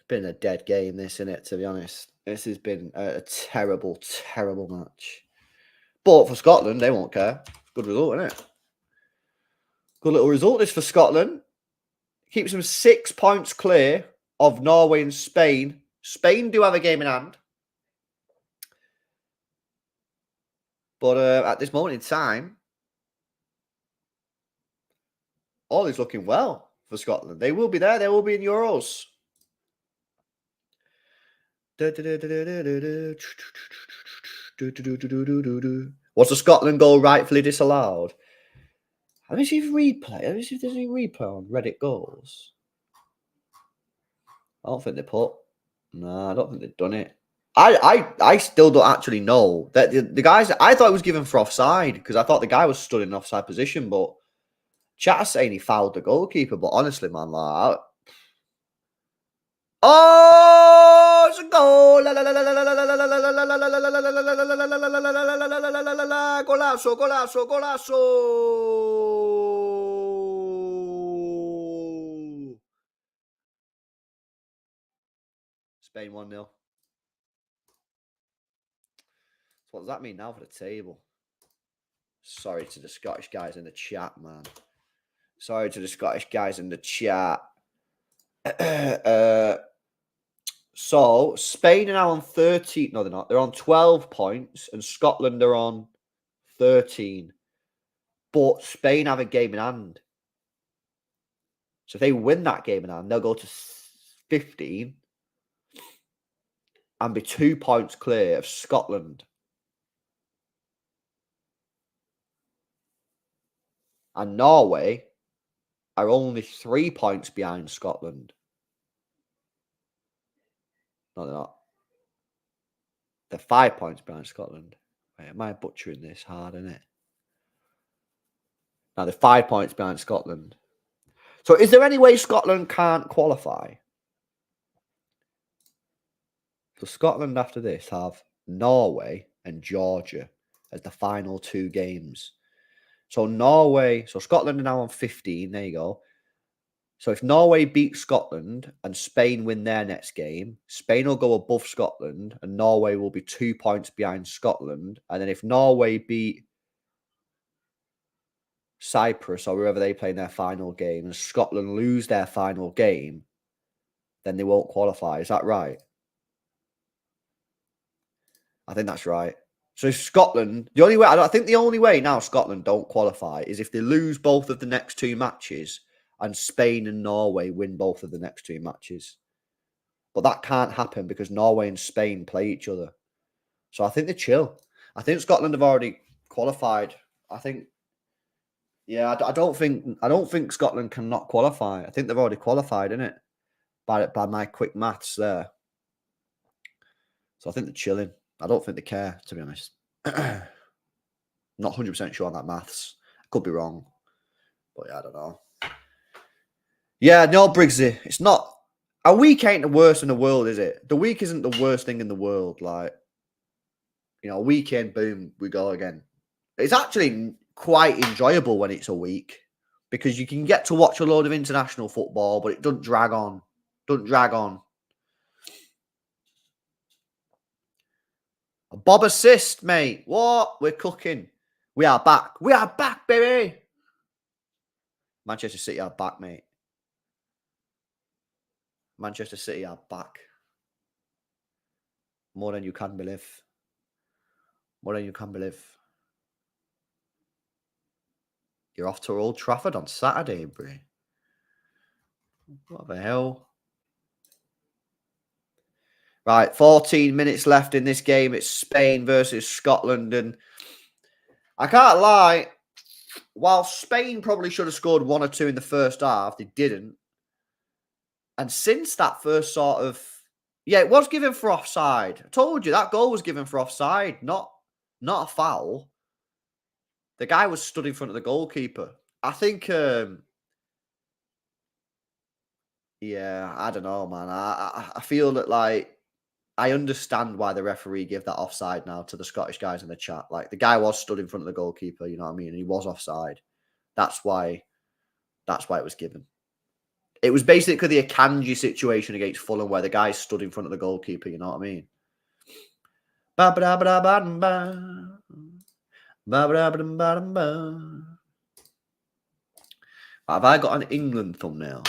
Been a dead game, this, isn't it? To be honest, this has been a terrible, terrible match. But for Scotland, they won't care. Good result, isn't it? Good little result this for Scotland. Keeps them 6 points clear of Norway and Spain. Spain do have a game in hand. But at this moment in time, all is looking well for Scotland. They will be there. They will be in Euros. Was the Scotland goal rightfully disallowed? Let me see if replay. Let me see if there's any replay on Reddit goals. I don't think they put. No, I don't think they've done it. I still don't actually know that the guys. I thought it was given for offside because I thought the guy was stood in an offside position, but chat's saying he fouled the goalkeeper. But honestly, man, like, oh, it's a goal! Golazo, golazo, golazo! Spain 1-0. So what does that mean now for the table? Sorry to the Scottish guys in the chat, man. Sorry to the Scottish guys in the chat. So Spain are now on 13. No, they're not. They're on 12 points, and Scotland are on 13. But Spain have a game in hand. So if they win that game in hand, they'll go to 15 and be 2 points clear of Scotland. And Norway are only 3 points behind Scotland. No, they're not. They're 5 points behind Scotland. Wait, am I butchering this hard, isn't it? Now, they're 5 points behind Scotland. So is there any way Scotland can't qualify? So Scotland after this have Norway and Georgia as the final 2 games. So Scotland are now on 15. There you go. So if Norway beat Scotland and Spain win their next game, Spain will go above Scotland and Norway will be 2 points behind Scotland. And then if Norway beat Cyprus or wherever they play in their final game and Scotland lose their final game, then they won't qualify. Is that right? I think that's right. So if Scotland, I think the only way now Scotland don't qualify is if they lose both of the next 2 matches and Spain and Norway win both of the next 2 matches. But that can't happen because Norway and Spain play each other. So I think they're chill. I think Scotland have already qualified. I think, yeah, I don't think Scotland cannot qualify. I think they've already qualified, innit? By my quick maths there. So I think they're chilling. I don't think they care, to be honest. Not 100% sure on that maths. Could be wrong. But yeah, I don't know. Yeah, no, Briggsy. It's not... A week ain't the worst in the world, is it? The week isn't the worst thing in the world. Like, you know, weekend, boom, we go again. It's actually quite enjoyable when it's a week because you can get to watch a load of international football, but it doesn't drag on. Bob assist, mate. What? We're cooking. We are back. We are back, baby. Manchester City are back, mate. Manchester City are back. More than you can believe. More than you can believe. You're off to Old Trafford on Saturday, bro. What the hell? Right, 14 minutes left in this game. It's Spain versus Scotland. And I can't lie, while Spain probably should have scored 1 or 2 in the first half, they didn't. And since that first sort of... Yeah, it was given for offside. I told you, that goal was given for offside, not a foul. The guy was stood in front of the goalkeeper. I think... yeah, I don't know, man. I feel that, like... I understand why the referee gave that offside now to the Scottish guys in the chat. Like, the guy was stood in front of the goalkeeper, you know what I mean? And he was offside. That's why it was given. It was basically the Akanji situation against Fulham where the guy stood in front of the goalkeeper, you know what I mean? Have I got an England thumbnail?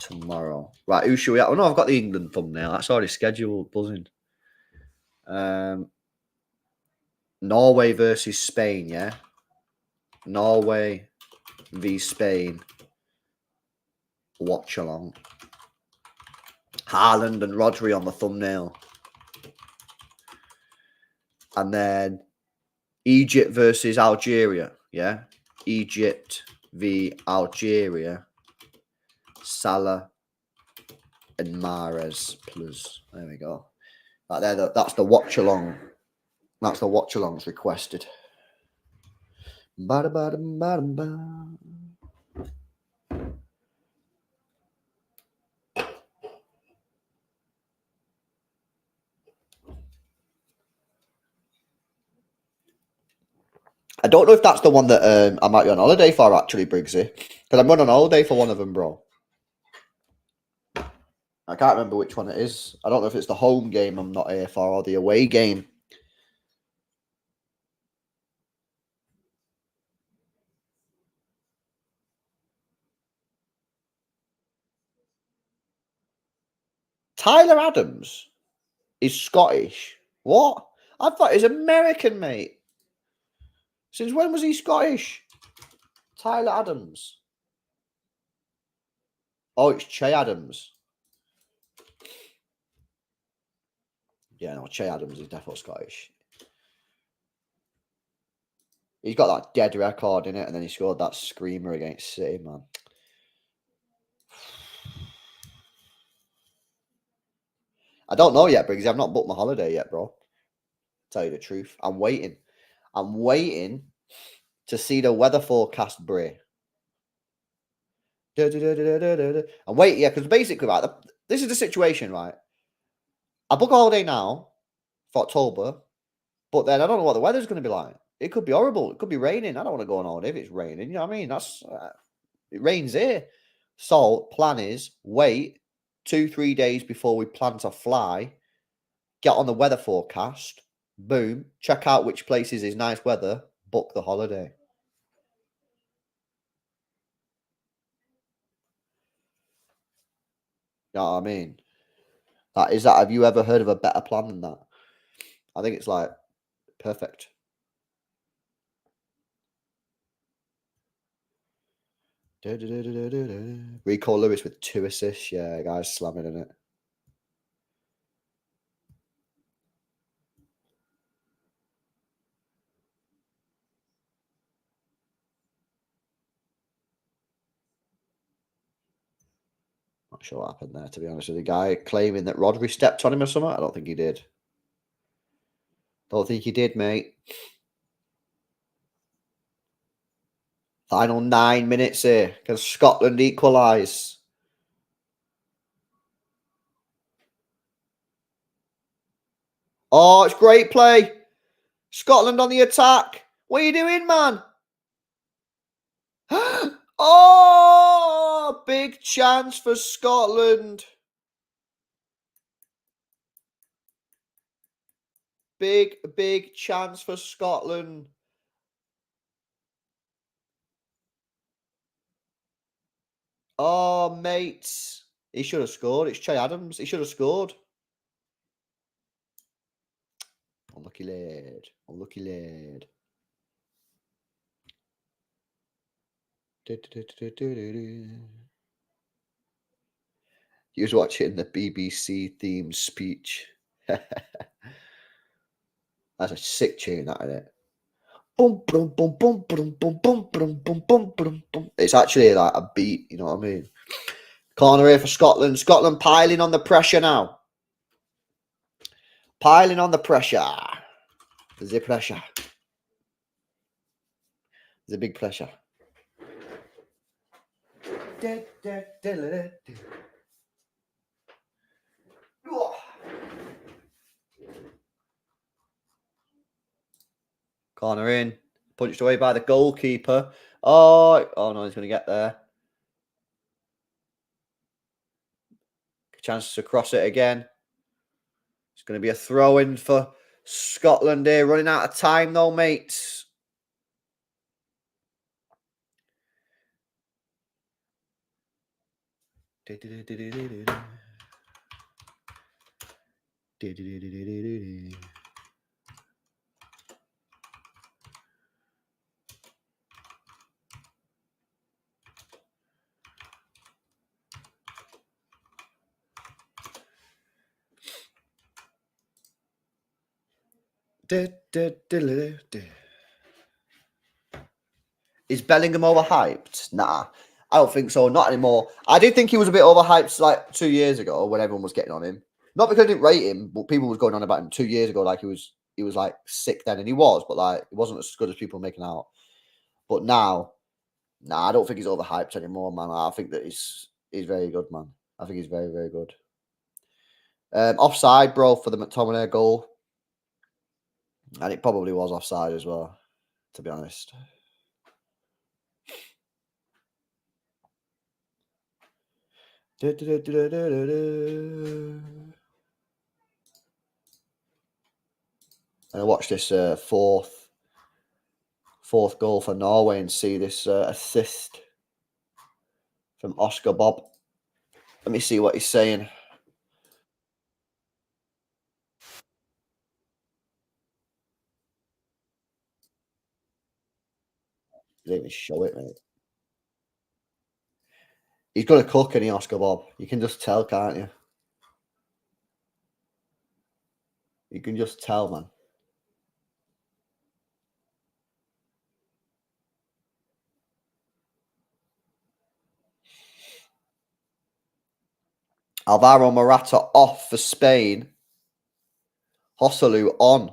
Tomorrow. Right, who should we have? Oh, no, I've got the England thumbnail. That's already scheduled, buzzing. Norway versus Spain, yeah? Norway v Spain. Watchalong. Haaland and Rodri on the thumbnail. And then Egypt versus Algeria, yeah? Egypt v Algeria. Salah and Mahrez plus. There we go. Right there, that's the watch-along. That's the watch-alongs requested. Ba-da-ba-da-ba-da-ba. I don't know if that's the one that I might be on holiday for, actually, Briggsy. Because I'm going on holiday for one of them, bro. I can't remember which one it is. I don't know if it's the home game I'm not here for or the away game. Tyler Adams is Scottish. What? I thought he's American, mate. Since when was he Scottish? Tyler Adams. Oh, it's Che Adams. Yeah, no, Che Adams is definitely Scottish. He's got that dead record in it, and then he scored that screamer against City, man. I don't know yet, Briggsy. I've not booked my holiday yet, bro. Tell you the truth. I'm waiting. I'm waiting to see the weather forecast, Bray. I'm waiting, yeah, because basically, right, this is the situation, right? I book a holiday now for October, but then I don't know what the weather's going to be like. It could be horrible. It could be raining. I don't want to go on holiday if it's raining. You know what I mean? That's it rains here. So plan is wait 2-3 days before we plan to fly. Get on the weather forecast. Boom. Check out which places is nice weather. Book the holiday. You know what I mean? That is that. Have you ever heard of a better plan than that? I think it's like perfect. Rico Lewis with 2 assists. Yeah, guys slamming in it. Not sure what happened there, to be honest with the guy claiming that Rodri stepped on him or something. I don't think he did. Don't think he did, mate. Final 9 minutes here. Can Scotland equalise? Oh, it's great play. Scotland on the attack. What are you doing, man? Oh, big chance for Scotland. Big chance for Scotland. Oh, mates. He should have scored. It's Che Adams. He should have scored. Unlucky lad. Unlucky lad. He was watching the BBC theme speech. That's a sick tune, that, isn't it? Boom, boom, boom, boom, boom, boom, boom, boom, boom, boom, boom, boom. It's actually like a beat, you know what I mean? Corner here for Scotland. Scotland piling on the pressure now. Piling on the pressure. The pressure. The big pressure. Corner in. Punched away by the goalkeeper. Oh no, he's going to get there. Chance to cross it again. It's going to be a throw in for Scotland here. Running out of time though, mates. Is Bellingham overhyped? Nah, I don't think so. Not anymore. I did think he was a bit overhyped like 2 years ago when everyone was getting on him. Not because I didn't rate him, but people was going on about him 2 years ago. Like he was like sick then, and he was, but like it wasn't as good as people making out. But now, nah, I don't think he's overhyped anymore, man. I think that he's very good, man. I think he's very, very good. Offside, bro, for the McTominay goal. And it probably was offside as well, to be honest. And I watched this fourth goal for Norway and see this assist from Oscar Bob. Let me see what he's saying. He didn't even show it, mate. He's got a cook, and he Oscar Bob. You can just tell, can't you? You can just tell, man. Alvaro Morata off for Spain. Joselu on.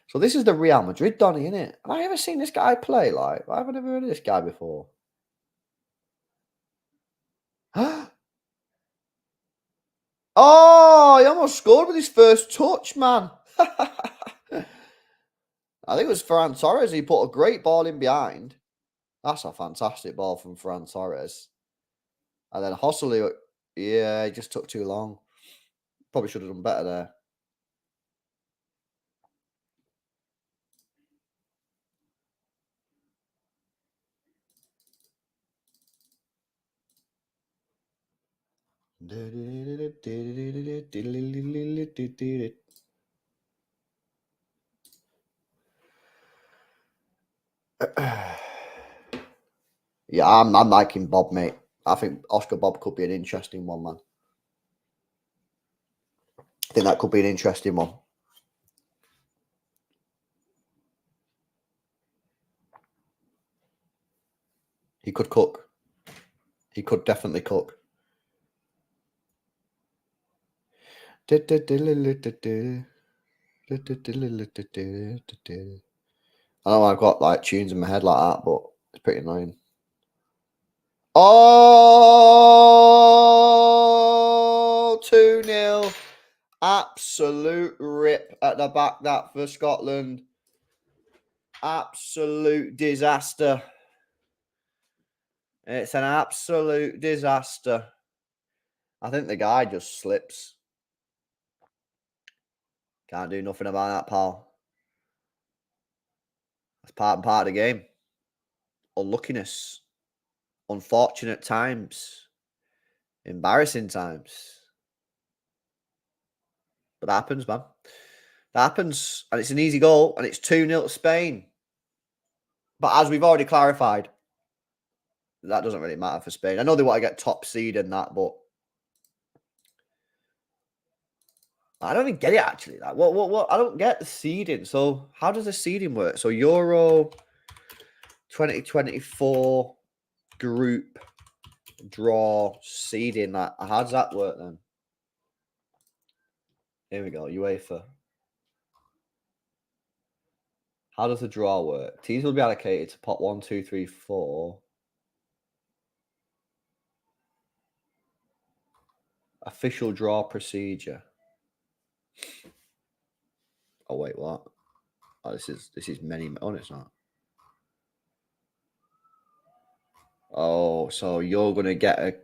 So this is the Real Madrid Donny, isn't it? Have I ever seen this guy play? Like, I haven't ever heard of this guy before. Oh, he almost scored with his first touch, man. I think it was Ferran Torres. He put a great ball in behind. That's a fantastic ball from Ferran Torres. And then Joselu, yeah, he just took too long. Probably should have done better there. Yeah, I'm liking Bob, mate. I think Oscar Bob could be an interesting one, man. I think that could be an interesting one. He could cook. He could definitely cook. I know I've got like tunes in my head like that, but it's pretty annoying. Oh, 2-0. Absolute rip at the back, that for Scotland. Absolute disaster. It's an absolute disaster. I think the guy just slips. Can't do nothing about that, pal. That's part and part of the game. Unluckiness. Unfortunate times. Embarrassing times. But that happens, man. That happens. And it's an easy goal. And it's 2-0 to Spain. But as we've already clarified, that doesn't really matter for Spain. I know they want to get top seed and that, but I don't even get it actually. Like, what? I don't get the seeding. So how does the seeding work? So Euro 2024 group draw seeding. Like, how does that work then? Here we go. UEFA. How does the draw work? Teams will be allocated to pot 1, 2, 3, 4. Official draw procedure. Oh wait, what? Oh, this is many. Oh, it's not. Oh, so you're gonna get a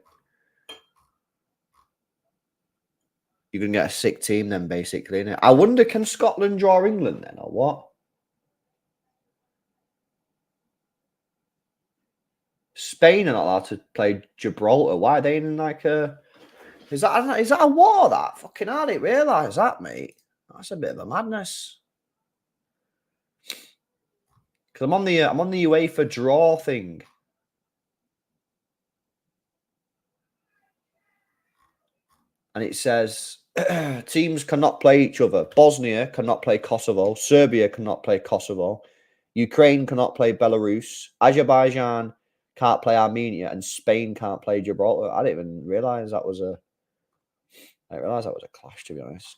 sick team then, basically. Innit? I wonder, can Scotland draw England then, or what? Spain are not allowed to play Gibraltar. Why are they in like a? Is that a war? That fucking I didn't realise that, mate. That's a bit of a madness. Because I'm on the UEFA draw thing. And it says Teams cannot play each other. Bosnia cannot play Kosovo. Serbia cannot play Kosovo. Ukraine cannot play Belarus. Azerbaijan can't play Armenia, and Spain can't play Gibraltar. I didn't even realize that was a. I didn't realize that was a clash, to be honest.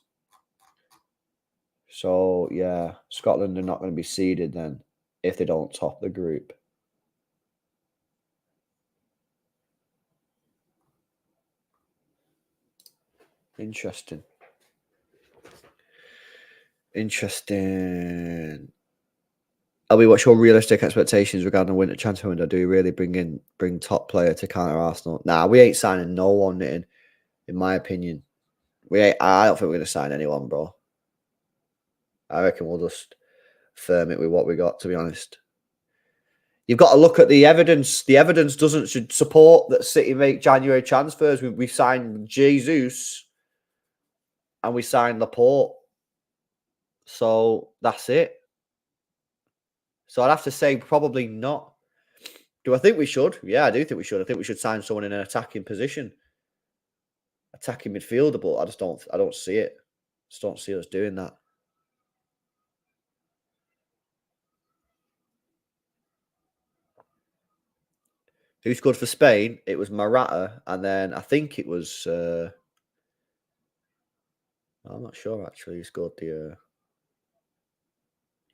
So yeah, Scotland are not going to be seeded then if they don't top the group. Interesting. Interesting. Elby, what's your realistic expectations regarding the winter transfer window? Do we really bring top player to counter Arsenal? Nah, we ain't signing no one, in my opinion. I don't think we're going to sign anyone, bro. I reckon we'll just firm it with what we got, to be honest. You've got to look at the evidence. The evidence should support that City make January transfers. We signed Jesus and we signed Laporte. So that's it. So I'd have to say probably not. Do I think we should? Yeah, I do think we should. I think we should sign someone in an attacking position. Attacking midfielder, but I don't see it. Just don't see us doing that. Who scored for Spain? It was Morata, and then I think it was I'm not sure actually who scored the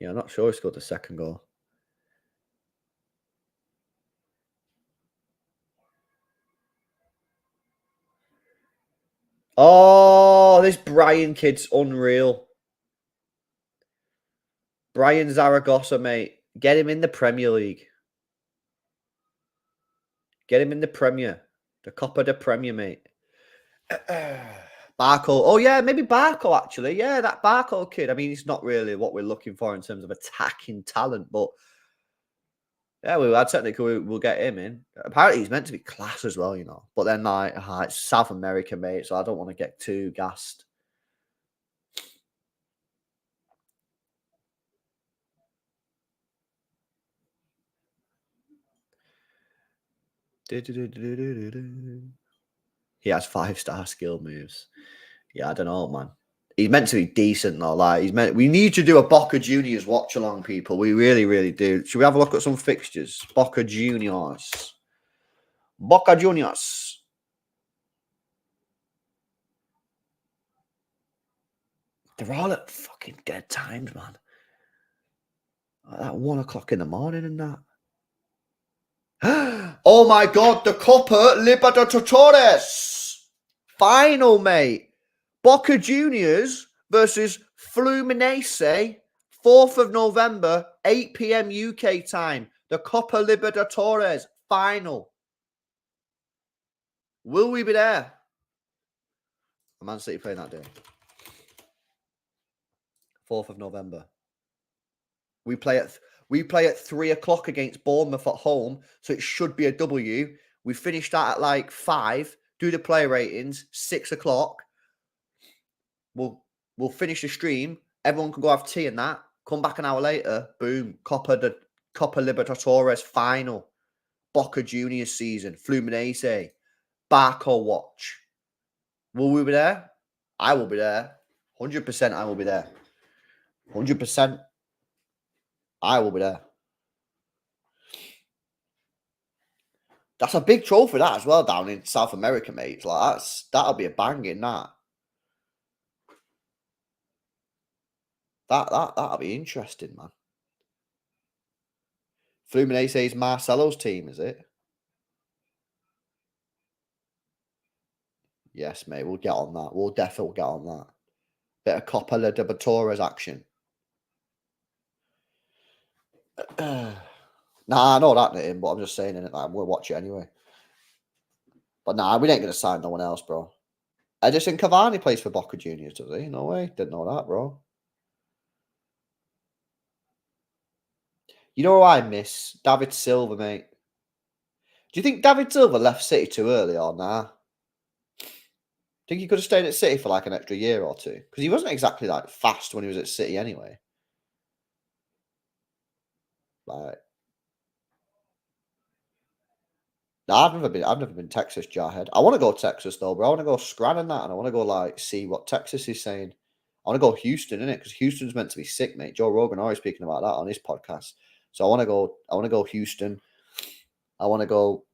yeah, I'm not sure who scored the second goal. Oh, this Brian kid's unreal. Brian Zaragoza, mate. Get him in the Premier League. Get him in the Premier. The Copa de Premier, mate. Barco. Oh, yeah, maybe Barco, actually. Yeah, that Barco kid. I mean, he's not really what we're looking for in terms of attacking talent, but yeah, I'd certainly we'll get him in. Apparently, he's meant to be class as well, But then, like, it's South America, mate, so I don't want to get too gassed. He has 5-star skill moves. Yeah, I don't know, man. He's meant to be decent, though. Like we need to do a Boca Juniors watch along, people. We really, really do. Should we have a look at some fixtures? Boca Juniors. Boca Juniors. They're all at fucking dead times, man. Like that 1 o'clock in the morning and that. Oh my god, the Copa Libertadores final, mate. Boca Juniors versus Fluminense, 4th of November, 8 p.m. UK time. The Copa Libertadores final. Will we be there? Man City playing that day. 4th of November. We play at 3 o'clock against Bournemouth at home, so it should be a W. We finish that at like 5. Do the play ratings, 6 o'clock. We'll finish the stream. Everyone can go have tea and that. Come back an hour later. Boom. Copa Libertadores final. Boca Juniors season. Fluminense. Barco watch. Will we be there? I will be there. 100% I will be there. 100% I will be there. That's a big trophy, that as well, down in South America, mate. Like that'll be a banging that. That'll be interesting, man. Fluminense is Marcelo's team, is it? Yes, mate. We'll get on that. We'll definitely get on that. Bit of Copa Libertadores action. Nah, I know that ain't, but I'm just saying it. Like, we'll watch it anyway. But nah, we ain't gonna sign no one else, bro. Edison Cavani plays for Boca Juniors, does he? No way. Didn't know that, bro. You know who I miss? David Silva, mate. Do you think David Silva left City too early or nah? Think he could have stayed at City for like an extra year or two? Because he wasn't exactly like fast when he was at City anyway. Like, No, I've never been Texas, Jarhead. I want to go Texas though, bro. I want to go Scran and that, and I want to go like see what Texas is saying. I want to go Houston, innit? Because Houston's meant to be sick, mate. Joe Rogan always speaking about that on his podcast. So I want to go. I want to go Houston. I want to go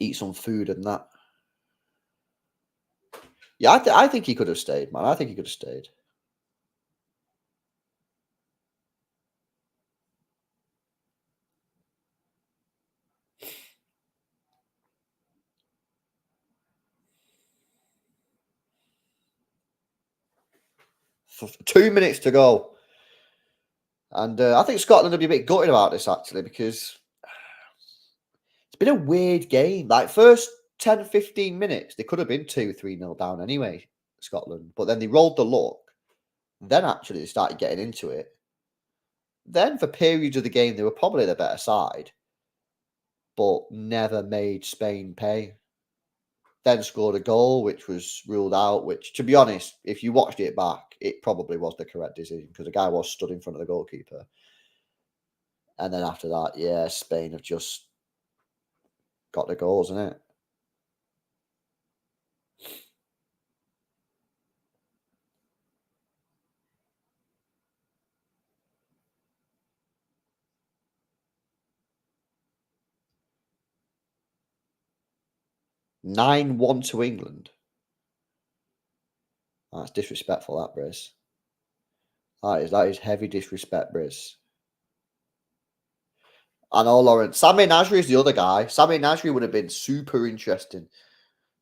eat some food and that. Yeah, I think he could have stayed, man. I think he could have stayed. For 2 minutes to go. And I think Scotland will be a bit gutted about this, actually, because it's been a weird game. Like, first 10, 15 minutes, they could have been 2-3-0 down anyway, Scotland. But then they rolled the luck. Then, actually, they started getting into it. Then, for periods of the game, they were probably the better side, but never made Spain pay. Then scored a goal, which was ruled out, which, to be honest, if you watched it back, it probably was the correct decision because the guy was stood in front of the goalkeeper. And then after that, yeah, Spain have just got the goals, isn't it? Nine-one to England. That's disrespectful, that, Briz. That is heavy disrespect, Briz. I know, Lawrence. Sammy Nasri is the other guy. Sammy Nasri would have been super interesting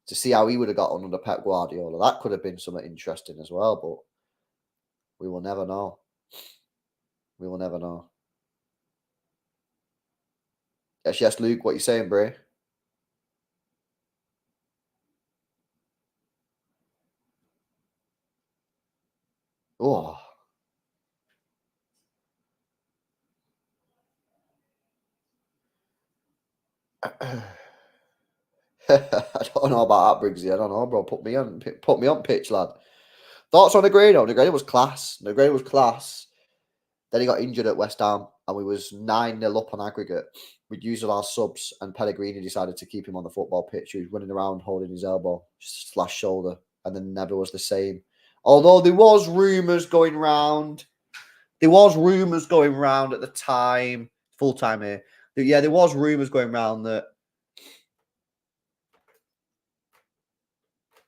to see how he would have got on under Pep Guardiola. That could have been something interesting as well, but we will never know. We will never know. Yes, Luke. What you saying, Bray? Oh. I don't know about that, Briggsy. I don't know, bro. Put me on pitch, lad. Thoughts on Negredo? Negredo was class. Negredo was class. Then he got injured at West Ham, and we was 9-0 up on aggregate. We'd used all our subs, and Pellegrini decided to keep him on the football pitch. He was running around holding his elbow / shoulder, and then never was the same. Although there was rumours going round. There was rumours going round at the time. Full time here. Yeah, there was rumours going round that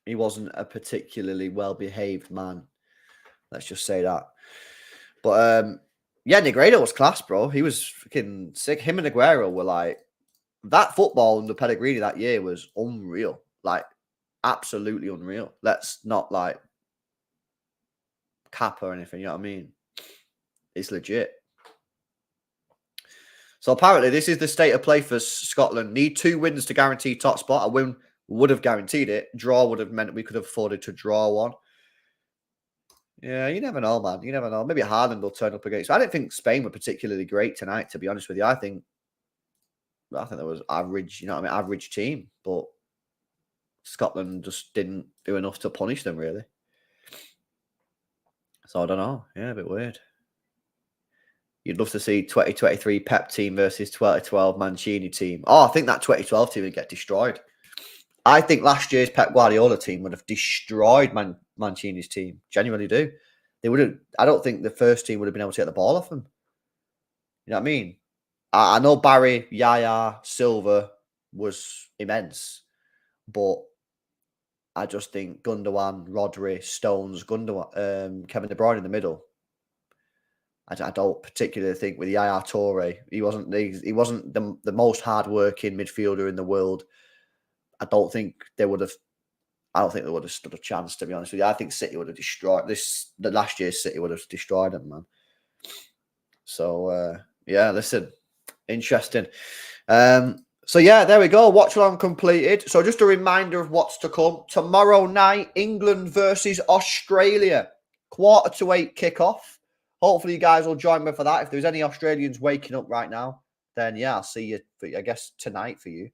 he wasn't a particularly well-behaved man. Let's just say that. But yeah, Negredo was class, bro. He was freaking sick. Him and Aguero were like, that football under Pellegrini that year was unreal. Like, absolutely unreal. Let's not like cap or anything, you know what I mean? It's legit. So apparently this is the state of play for Scotland. Need 2 wins to guarantee top spot. A win would have guaranteed it. Draw would have meant we could have afforded to draw one. Yeah, you never know, man. You never know. Maybe Haaland will turn up against. I don't think Spain were particularly great tonight, to be honest with you. I think there was average, you know what I mean, average team, but Scotland just didn't do enough to punish them, really. So I don't know. Yeah, a bit weird. You'd love to see 2023 Pep team versus 2012 Mancini team. Oh, I think that 2012 team would get destroyed. I think last year's Pep Guardiola team would have destroyed Mancini's team. Genuinely do. They would have. I don't think the first team would have been able to get the ball off them. You know what I mean? I know Barry, Yaya, Silva was immense, but I just think Gundogan, Rodri, Stones, Gundogan, Kevin De Bruyne in the middle. I don't particularly think with Yaya Toure, he wasn't the most hard-working midfielder in the world. I don't think they would have stood a chance, to be honest with you. I think City would have destroyed the last year's City would have destroyed them, man. So yeah, listen, interesting. So yeah, there we go. Watchalong completed. So just a reminder of what's to come. Tomorrow night, England versus Australia. 7:45 kickoff. Hopefully you guys will join me for that. If there's any Australians waking up right now, then yeah, I'll see you, I guess, tonight for you.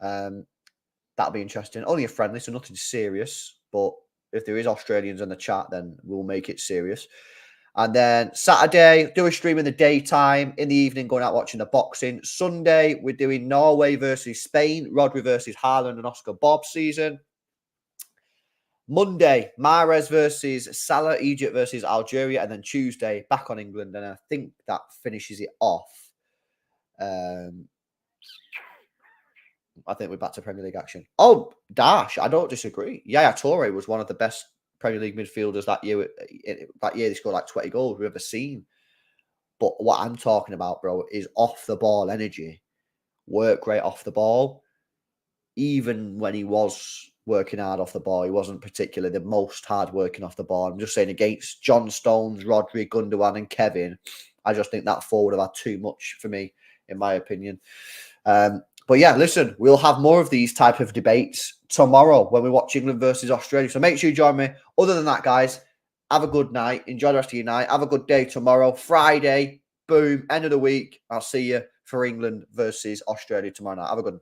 That'll be interesting. Only a friendly, so nothing serious. But if there is Australians in the chat, then we'll make it serious. And then Saturday, do a stream in the daytime. In the evening, going out watching the boxing. Sunday, we're doing Norway versus Spain, Rodri versus Haaland and Oscar Bob season. Monday, Mahrez versus Salah, Egypt versus Algeria. And then Tuesday, back on England. And I think that finishes it off. I think we're back to Premier League action. Oh, Dash, I don't disagree. Yaya Toure was one of the best Premier League midfielders that year. That year, they scored like 20 goals we've ever seen. But what I'm talking about, bro, is off the ball energy. Work rate off the ball. Even when he was working hard off the ball, he wasn't particularly the most hard working off the ball. I'm just saying against John Stones, Rodri, Gundogan, and Kevin, I just think that forward have had too much for me, in my opinion. But yeah, listen, we'll have more of these type of debates tomorrow when we watch England versus Australia. So make sure you join me. Other than that, guys, have a good night. Enjoy the rest of your night. Have a good day tomorrow. Friday, boom, end of the week. I'll see you for England versus Australia tomorrow night. Have a good one.